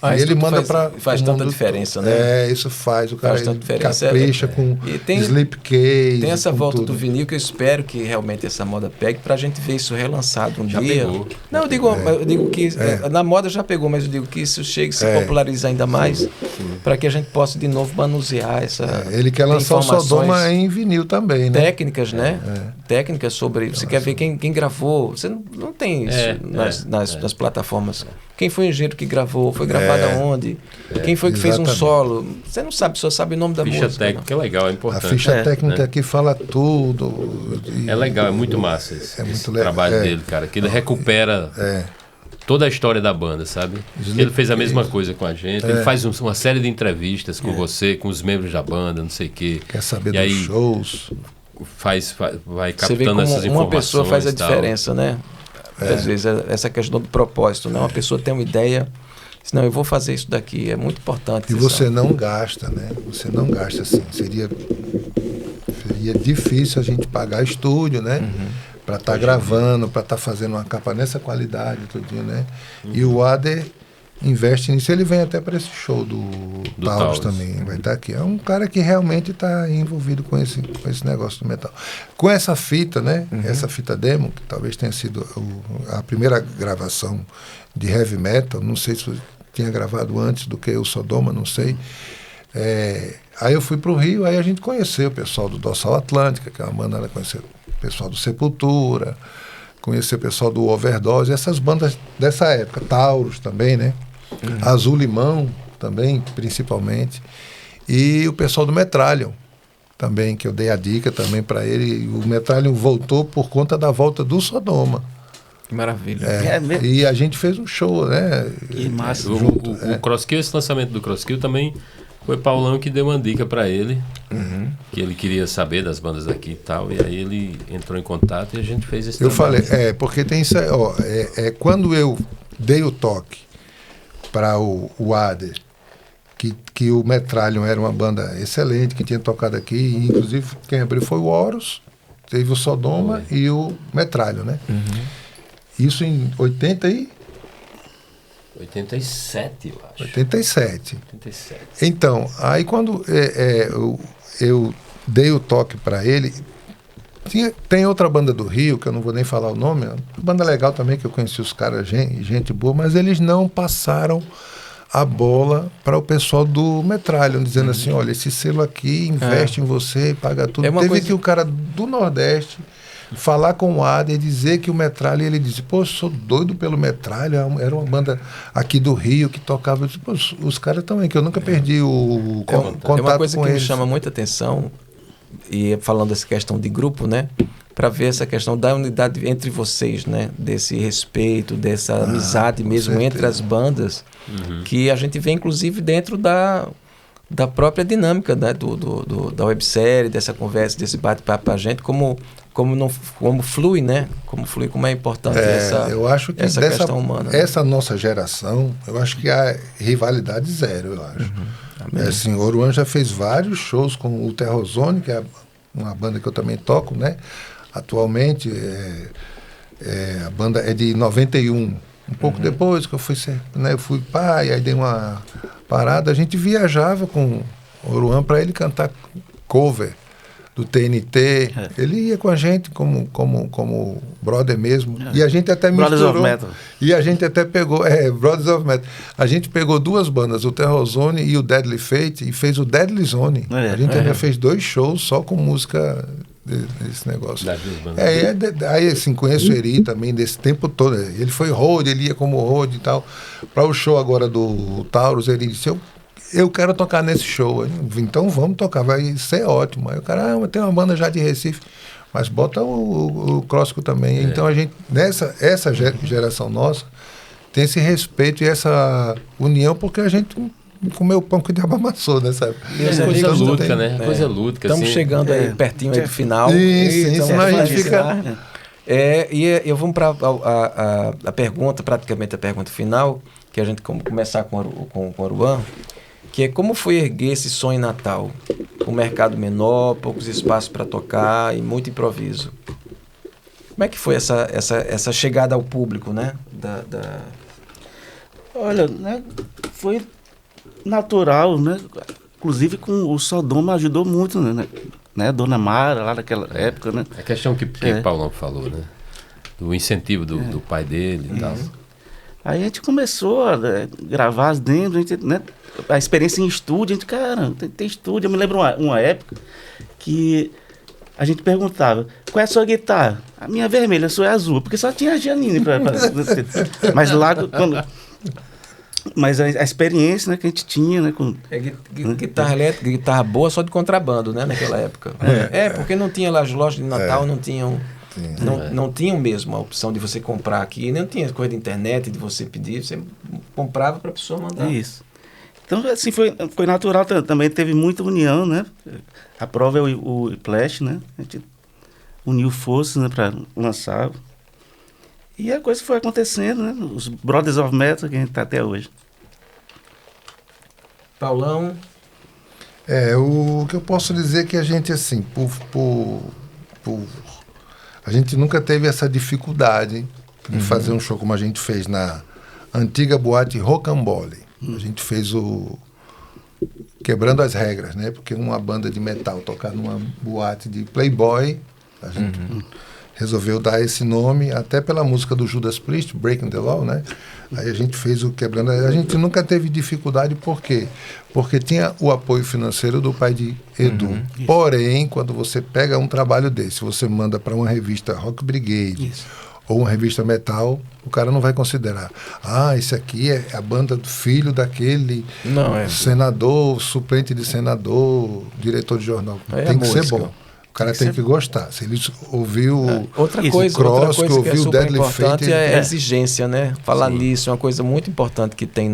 e ele manda para... Faz tanta diferença, né? Isso faz. O cara capricha com slipcase. Tem essa volta tudo. do vinil que eu espero que realmente essa moda pegue para a gente ver isso relançado um já dia. Pegou. Não, eu digo que na moda já pegou, mas eu digo que isso chegue a se popularizar ainda mais para que a gente possa de novo manusear essa... ele quer lançar o Sodoma em vinil também, né? Técnicas, né? Técnicas sobre... Você quer ver quem gravou. Você não tem isso nas plataformas. Quem foi o engenheiro que gravou? Foi gravado aonde? Quem foi que fez um solo? Você não sabe, só sabe o nome da música. Ficha técnica é legal, é importante. A ficha técnica aqui fala tudo. É legal, é muito massa esse trabalho dele, cara. Que ele recupera toda a história da banda, sabe? Ele fez a mesma coisa com a gente. Ele faz uma série de entrevistas com você, com os membros da banda, não sei o quê. Quer saber dos shows. Vai captando você vê como essas informações. Uma pessoa faz a diferença, né? Às vezes essa questão do propósito, né? Uma pessoa tem uma ideia, senão eu vou fazer isso daqui, é muito importante. E você não gasta, né? Você não gasta assim. Seria difícil a gente pagar estúdio, né? Para estar gravando, para estar fazendo uma capa nessa qualidade, tudinho, né? E o Ader investe nisso. Ele vem até para esse show do Taurus também, vai estar aqui. É um cara que realmente está envolvido com esse negócio do metal. Com essa fita, né? Essa fita demo, que talvez tenha sido a primeira gravação de heavy metal, não sei se eu tinha gravado antes do que o Sodoma, não sei. Aí eu fui para o Rio, aí a gente conheceu o pessoal do Dorsal Atlântica, que é uma banda, conheceu o pessoal do Sepultura, conheceu o pessoal do Overdose, essas bandas dessa época, Taurus também, né? Azul Limão também, principalmente, e o pessoal do Metrallion também, que eu dei a dica também para ele. O Metrallion voltou por conta da volta do Sodoma. Que maravilha. E a gente fez um show, né? Que massa. O Crosskill, esse lançamento do Crosskill também foi Paulão que deu uma dica para ele, que ele queria saber das bandas aqui e tal, e aí ele entrou em contato e a gente fez esse trabalho. Eu falei, porque tem isso, quando eu dei o toque para o Ader, que o Metrallion era uma banda excelente, que tinha tocado aqui, inclusive quem abriu foi o Horus, teve o Sodoma e o Metrallion, né? Isso em 87, eu acho. 87. Então, aí quando eu dei o toque para ele, tem outra banda do Rio, que eu não vou nem falar o nome, uma banda legal também, que eu conheci os caras, gente boa, mas eles não passaram a bola para o pessoal do Metrallion, dizendo assim, olha, esse selo aqui investe em você, paga tudo. Teve que o cara do Nordeste falar com o Ader e dizer que o Metrallion, ele disse, pô, eu sou doido pelo Metrallion, era uma banda aqui do Rio que tocava, eu disse, pô, os caras também, que eu nunca perdi o contato com eles. É uma coisa que me chama muita atenção, e falando dessa questão de grupo, né, para ver essa questão da unidade entre vocês, né, desse respeito, dessa amizade mesmo entre as bandas, que a gente vê inclusive dentro da própria dinâmica, né, da websérie, dessa conversa, desse bate-papo pra gente, como flui, né? Como é importante eu acho que essa questão humana. Essa nossa geração, eu acho que há rivalidade zero, eu acho. Assim, o Oruan já fez vários shows com o Terrozone, que é uma banda que eu também toco, né? Atualmente, a banda é de 91. Um pouco depois que eu fui pai, aí dei uma parada, a gente viajava com o Oruan para ele cantar cover do TNT, ele ia com a gente como brother mesmo, e a gente até misturou, Brothers of Metal. E a gente até pegou, Brothers of Metal, a gente pegou duas bandas, o Terrozone e o Deadly Fate, e fez o Deadly Zone, a gente ainda fez 2 shows só com música desse negócio. Aí assim, conheço o Eri também desse tempo todo, ele foi road, ele ia como road e tal, para o show agora do Taurus, ele disse, eu quero tocar nesse show. Então vamos tocar, vai ser ótimo. Aí o cara, tem uma banda já de Recife, mas bota o Crosskill também. Então a gente, essa geração nossa, tem esse respeito e essa união, porque a gente comeu pão que o diabo amassou nessa época. Coisa lúdica, né? Coisa lúdica. Estamos chegando aí pertinho aí do final. Isso, mas a gente fica... E eu vamos para a pergunta, praticamente a pergunta final, que a gente começar com o Oruan, que é como foi erguer esse sonho em Natal? Um mercado menor, poucos espaços para tocar e muito improviso. Como é que foi essa chegada ao público, né? Olha, né, foi natural, né? Inclusive com o Sodoma ajudou muito, né? Dona Mara, lá naquela época, né? A questão que o Paulão falou, né? Do incentivo do pai dele e tal. Aí a gente começou a gravar as demos, né? A experiência em estúdio, a gente, cara, tem estúdio. Eu me lembro uma época que a gente perguntava, qual é a sua guitarra? A minha vermelha, a sua é azul, porque só tinha a Giannini. Mas lá, mas a experiência, né, que a gente tinha, né? Guitarra elétrica, guitarra boa só de contrabando, né, naquela época. Porque não tinha lá as lojas de Natal, não tinham... Não tinham mesmo a opção de você comprar aqui, não tinha coisa de internet, de você pedir, você comprava para a pessoa mandar. Isso. Então, assim, foi natural também, teve muita união, né? A prova é o Flash, né? A gente uniu forças, né, para lançar. E a coisa foi acontecendo, né? Os Brothers of Metal que a gente está até hoje. Paulão? O que eu posso dizer é que a gente, assim, a gente nunca teve essa dificuldade em fazer um show como a gente fez na antiga boate Rocambole. A gente fez o quebrando as regras, né? Porque uma banda de metal tocar numa boate de playboy, a gente resolveu dar esse nome, até pela música do Judas Priest, Breaking the Law, né? Aí a gente fez o quebrando. A gente nunca teve dificuldade, por quê? Porque tinha o apoio financeiro do pai de Edu. Porém, quando você pega um trabalho desse, você manda para uma revista Rock Brigade ou uma revista metal, o cara não vai considerar. Esse aqui é a banda do filho daquele senador, suplente de senador, diretor de jornal. Tem que ser bom. O cara tem que gostar. Se ele ouviu outra coisa que é super importante é a exigência, né? Falar nisso é uma coisa muito importante que tem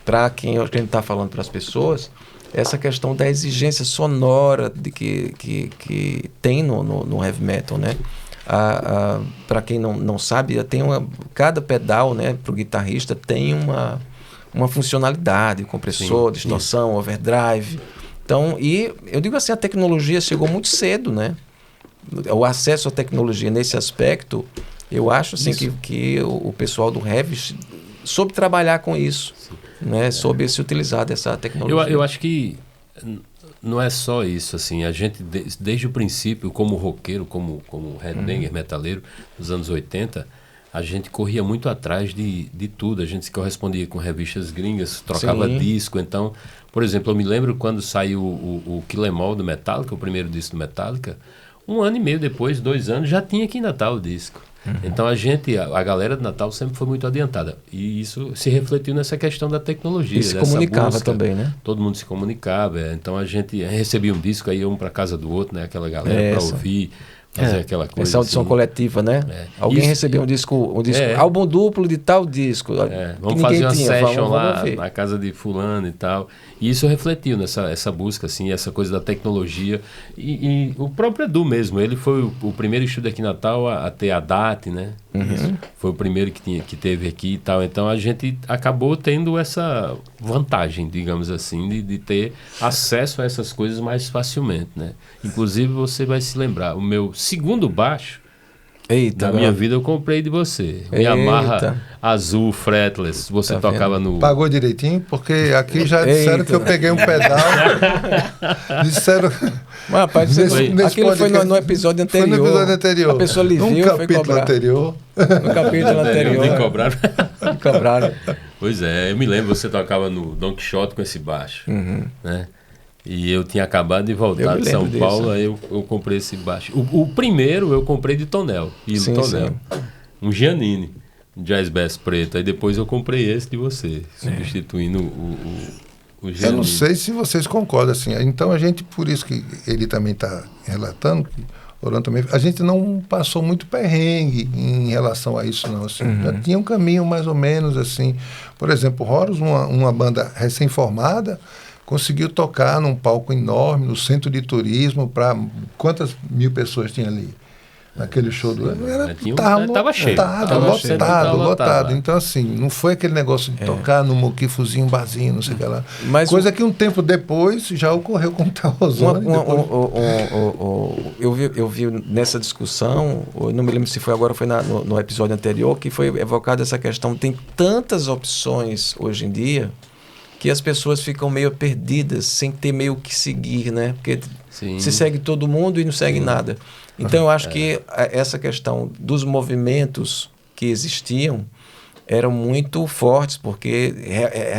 para quem a gente está falando para as pessoas, essa questão da exigência sonora de que tem no heavy metal, né? Para quem não sabe, tem cada pedal, né, para o guitarrista tem uma funcionalidade, compressor, distorção, overdrive. Então, e eu digo assim, a tecnologia chegou muito cedo, né? O acesso à tecnologia nesse aspecto, eu acho assim que o pessoal do heavy soube trabalhar com isso, né? Soube se utilizar dessa tecnologia. Eu acho que não é só isso, assim, a gente desde o princípio, como roqueiro, como headbanger, metaleiro, nos anos 80, a gente corria muito atrás de tudo, a gente se correspondia com revistas gringas, trocava disco, então, por exemplo, eu me lembro quando saiu o Kill 'Em All do Metallica, o primeiro disco do Metallica, 1 ano e meio depois, 2 anos, já tinha aqui em Natal o disco. Então a galera de Natal sempre foi muito adiantada. E isso se refletiu nessa questão da tecnologia. E se comunicava busca, também, né? Todo mundo se comunicava. Então a gente recebia um disco, aí um para casa do outro, né? Aquela galera para ouvir, fazer aquela coisa. Essa audição coletiva, né? Alguém recebeu um disco álbum duplo de tal disco. Vamos fazer uma session lá na casa de fulano e tal. E isso refletiu nessa busca, assim, essa coisa da tecnologia. E o próprio Edu mesmo, ele foi o primeiro estúdio aqui em Natal a ter a DAT, né? Foi o primeiro que teve aqui e tal. Então a gente acabou tendo essa vantagem, digamos assim, de ter acesso a essas coisas mais facilmente, né? Inclusive você vai se lembrar, o meu segundo baixo da minha vida eu comprei de você. Yamaha azul fretless. Você tocava no... Pagou direitinho? Porque aqui já disseram que eu peguei um pedal. Disseram... Mas, rapaz, aquilo foi no episódio anterior. Foi no episódio anterior. A pessoa lhe viu, foi cobrar. No capítulo anterior. Me cobraram. Me cobraram. Pois é, eu me lembro, você tocava no Don Quixote com esse baixo, né? E eu tinha acabado de voltar de São Paulo, aí eu comprei esse baixo. O primeiro eu comprei de tonel, tonel. Um Giannini, um Jazz Bass preto. Aí depois eu comprei esse de você, substituindo o Giannini. Eu não sei se vocês concordam, assim. Então a gente, por isso que ele também está relatando, Orlando também, a gente não passou muito perrengue em relação a isso, não. Assim. Já tinha um caminho mais ou menos assim. Por exemplo, o Horus, uma banda recém-formada, conseguiu tocar num palco enorme, no centro de turismo, para quantas mil pessoas tinha ali? Naquele show do... Estava cheio. Lotado. Então, assim, não foi aquele negócio de tocar no moquifozinho, barzinho, não sei o que lá. Mas coisa que um tempo depois já ocorreu com o Teozone. Eu vi nessa discussão, eu não me lembro se foi agora ou foi no episódio anterior, que foi evocada essa questão. Tem tantas opções hoje em dia que as pessoas ficam meio perdidas, sem ter meio que seguir, né? Porque se segue todo mundo e não segue nada. Então, eu acho que essa questão dos movimentos que existiam eram muito fortes, porque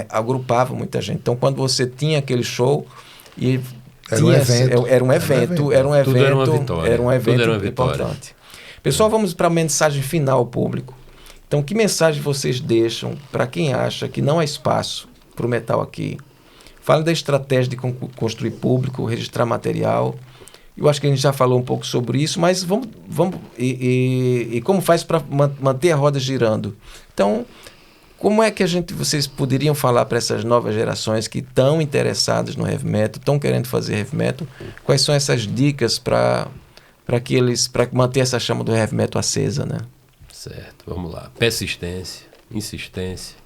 agrupavam muita gente. Então, quando você tinha aquele show, era um evento importante. Pessoal, vamos para a mensagem final ao público. Então, que mensagem vocês deixam para quem acha que não há espaço para o metal aqui? Fala da estratégia de construir público, registrar material. Eu acho que a gente já falou um pouco sobre isso, mas vamos e como faz para manter a roda girando? Então, como é que vocês poderiam falar para essas novas gerações que estão interessadas no heavy metal, estão querendo fazer heavy metal? Quais são essas dicas para manter essa chama do heavy metal acesa, né? Certo, vamos lá. Persistência, insistência,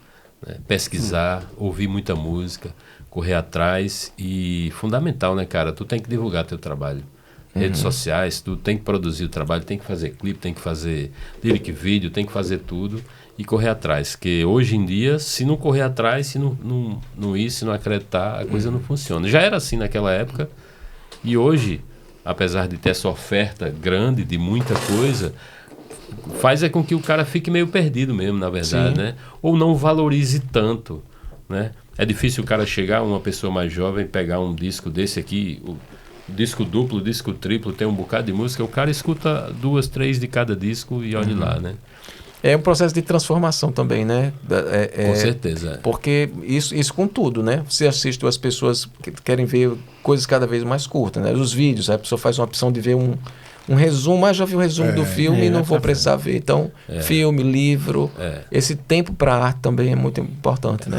né? Pesquisar, ouvir muita música, correr atrás e fundamental, né, cara? Tu tem que divulgar teu trabalho. Redes sociais, tu tem que produzir o trabalho, tem que fazer clipe, tem que fazer lyric vídeo, tem que fazer tudo e correr atrás. Porque hoje em dia, se não correr atrás, se não ir, se não acreditar, a coisa não funciona. Já era assim naquela época, e hoje, apesar de ter essa oferta grande de muita coisa, faz com que o cara fique meio perdido mesmo, na verdade, né? Ou não valorize tanto, né? É difícil o cara chegar, uma pessoa mais jovem, pegar um disco desse aqui, o disco duplo, o disco triplo, tem um bocado de música, o cara escuta 2, 3 de cada disco e olhe lá, né? É um processo de transformação também, né? Com certeza. Porque isso com tudo, né? Você assiste as pessoas que querem ver coisas cada vez mais curtas, né? Os vídeos, a pessoa faz uma opção de ver um resumo, já vi o resumo do filme e não vou precisar ver. Então, filme, livro, esse tempo para arte também é muito importante, né?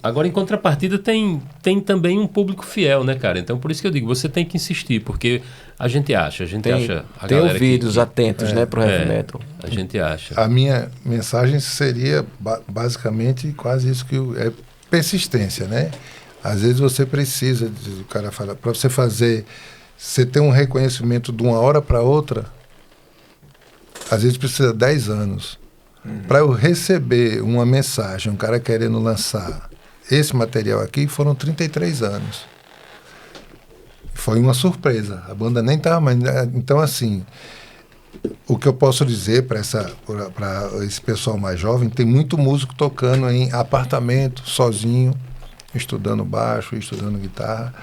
Agora, em contrapartida, tem também um público fiel, né, cara? Então, por isso que eu digo, você tem que insistir, porque a gente acha a tem galera ouvidos atentos, né, pro heavy metal. A gente acha. A minha mensagem seria basicamente quase isso que é persistência, né? Às vezes você precisa, o cara fala, para você ter um reconhecimento de uma hora para outra, às vezes precisa 10 anos. Para eu receber uma mensagem, um cara querendo lançar esse material aqui, foram 33 anos. Foi uma surpresa. A banda nem estava mais... Então, assim, o que eu posso dizer para esse pessoal mais jovem, tem muito músico tocando em apartamento, sozinho, estudando baixo, estudando guitarra.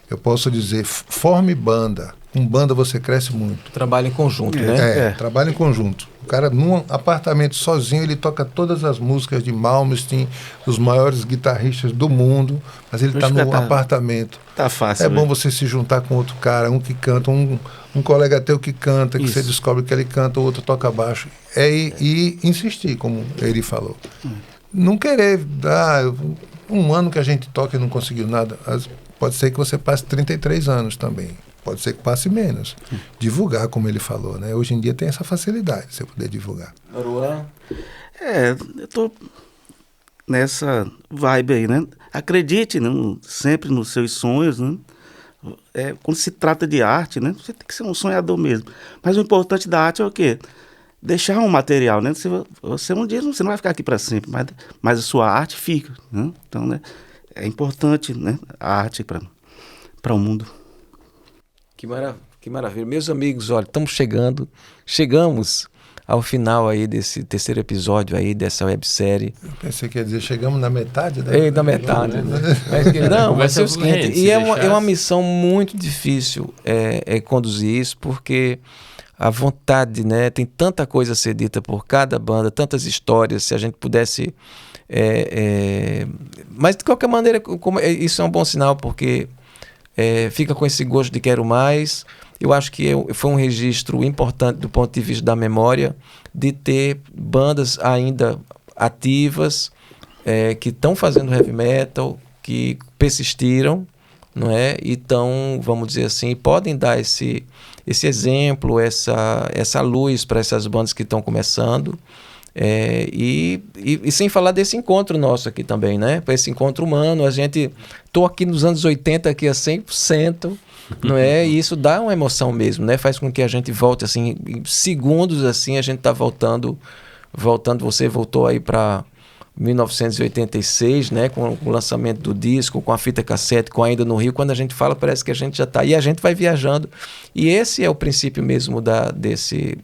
Eu posso dizer, forme banda. Com banda você cresce muito. Trabalha em conjunto, né? Trabalha em conjunto. O cara, num apartamento sozinho, ele toca todas as músicas de Malmsteen, os maiores guitarristas do mundo, mas ele está no apartamento. Tá fácil. É bom você se juntar com outro cara, um que canta, um colega teu que canta, que você descobre que ele canta, o outro toca baixo. E insistir, como ele falou. Não querer dar um ano que a gente toca e não conseguiu nada. Pode ser que você passe 33 anos também. Pode ser que passe menos. Divulgar, como ele falou, né? Hoje em dia tem essa facilidade, você poder divulgar. Eu tô nessa vibe aí, né? Acredite sempre nos seus sonhos, né? Quando se trata de arte, né? Você tem que ser um sonhador mesmo. Mas o importante da arte é o quê? Deixar um material, né? Você um dia você não vai ficar aqui para sempre, mas a sua arte fica, né? Então, né? É importante, né? A arte para o mundo. Que maravilha. Meus amigos, olha, chegamos ao final aí desse terceiro episódio aí dessa websérie. Eu pensei que ia dizer, chegamos na metade. Da metade. Não, mas é o seguinte, e é uma missão muito difícil conduzir isso, porque a vontade, né, tem tanta coisa a ser dita por cada banda, tantas histórias, se a gente pudesse... Mas de qualquer maneira, isso é um bom sinal, porque fica com esse gosto de quero mais. Eu acho que foi um registro importante do ponto de vista da memória, de ter bandas ainda ativas, que estão fazendo heavy metal, que persistiram, não é? Então, vamos dizer assim, podem dar esse exemplo, essa luz para essas bandas que estão começando. E sem falar desse encontro nosso aqui também, né? Esse encontro humano, tô aqui nos anos 80 aqui a 100%, não é? E isso dá uma emoção mesmo, né? Faz com que a gente volte assim, em segundos assim, a gente tá voltando, você voltou aí para 1986, né? Com o lançamento do disco, com a fita cassete, com Ainda no Rio. Quando a gente fala, parece que a gente já tá, e a gente vai viajando, e esse é o princípio mesmo desse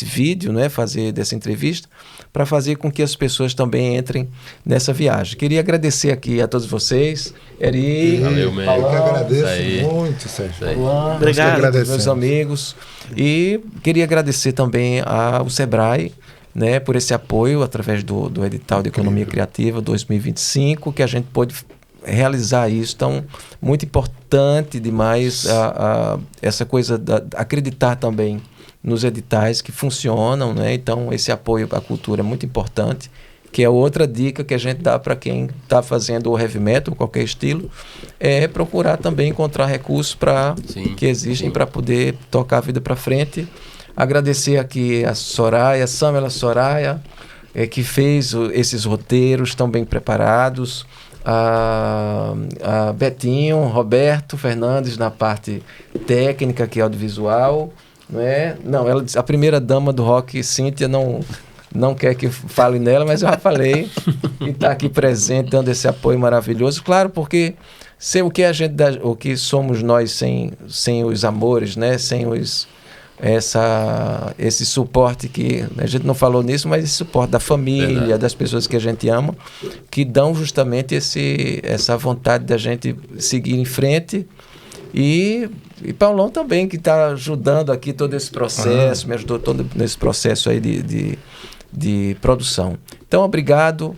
vídeo, né, fazer dessa entrevista, para fazer com que as pessoas também entrem nessa viagem. Queria agradecer aqui a todos vocês, Eri, valeu, man. Eu que agradeço muito, Sérgio. Obrigado, meus amigos. E queria agradecer também ao Sebrae, né, por esse apoio através do edital de Economia Criativa 2025, que a gente pôde realizar isso. Então, muito importante demais essa coisa acreditar também nos editais que funcionam, né? Então, esse apoio à cultura é muito importante, que é outra dica que a gente dá para quem está fazendo o heavy metal, qualquer estilo, é procurar também encontrar recursos que existem para poder tocar a vida para frente. Agradecer aqui a Samela Soraya, que fez esses roteiros tão bem preparados, a Betinho, Roberto Fernandes na parte técnica, que é audiovisual, não, a primeira dama do rock, Cíntia, não não quer que fale nela, mas eu já falei. E está aqui presente, dando esse apoio maravilhoso. Claro, porque o que somos nós sem os amores, né? Sem esse suporte que a gente não falou nisso, mas esse suporte da família, verdade, das pessoas que a gente ama, que dão justamente essa vontade da gente seguir em frente. E Paulão também, que está ajudando aqui todo esse processo, me ajudou todo nesse processo aí de produção. Então, obrigado.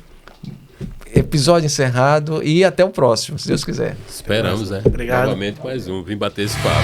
Episódio encerrado e até o próximo, se Deus quiser. Esperamos, né? Obrigado. Novamente mais um. Vim bater esse papo.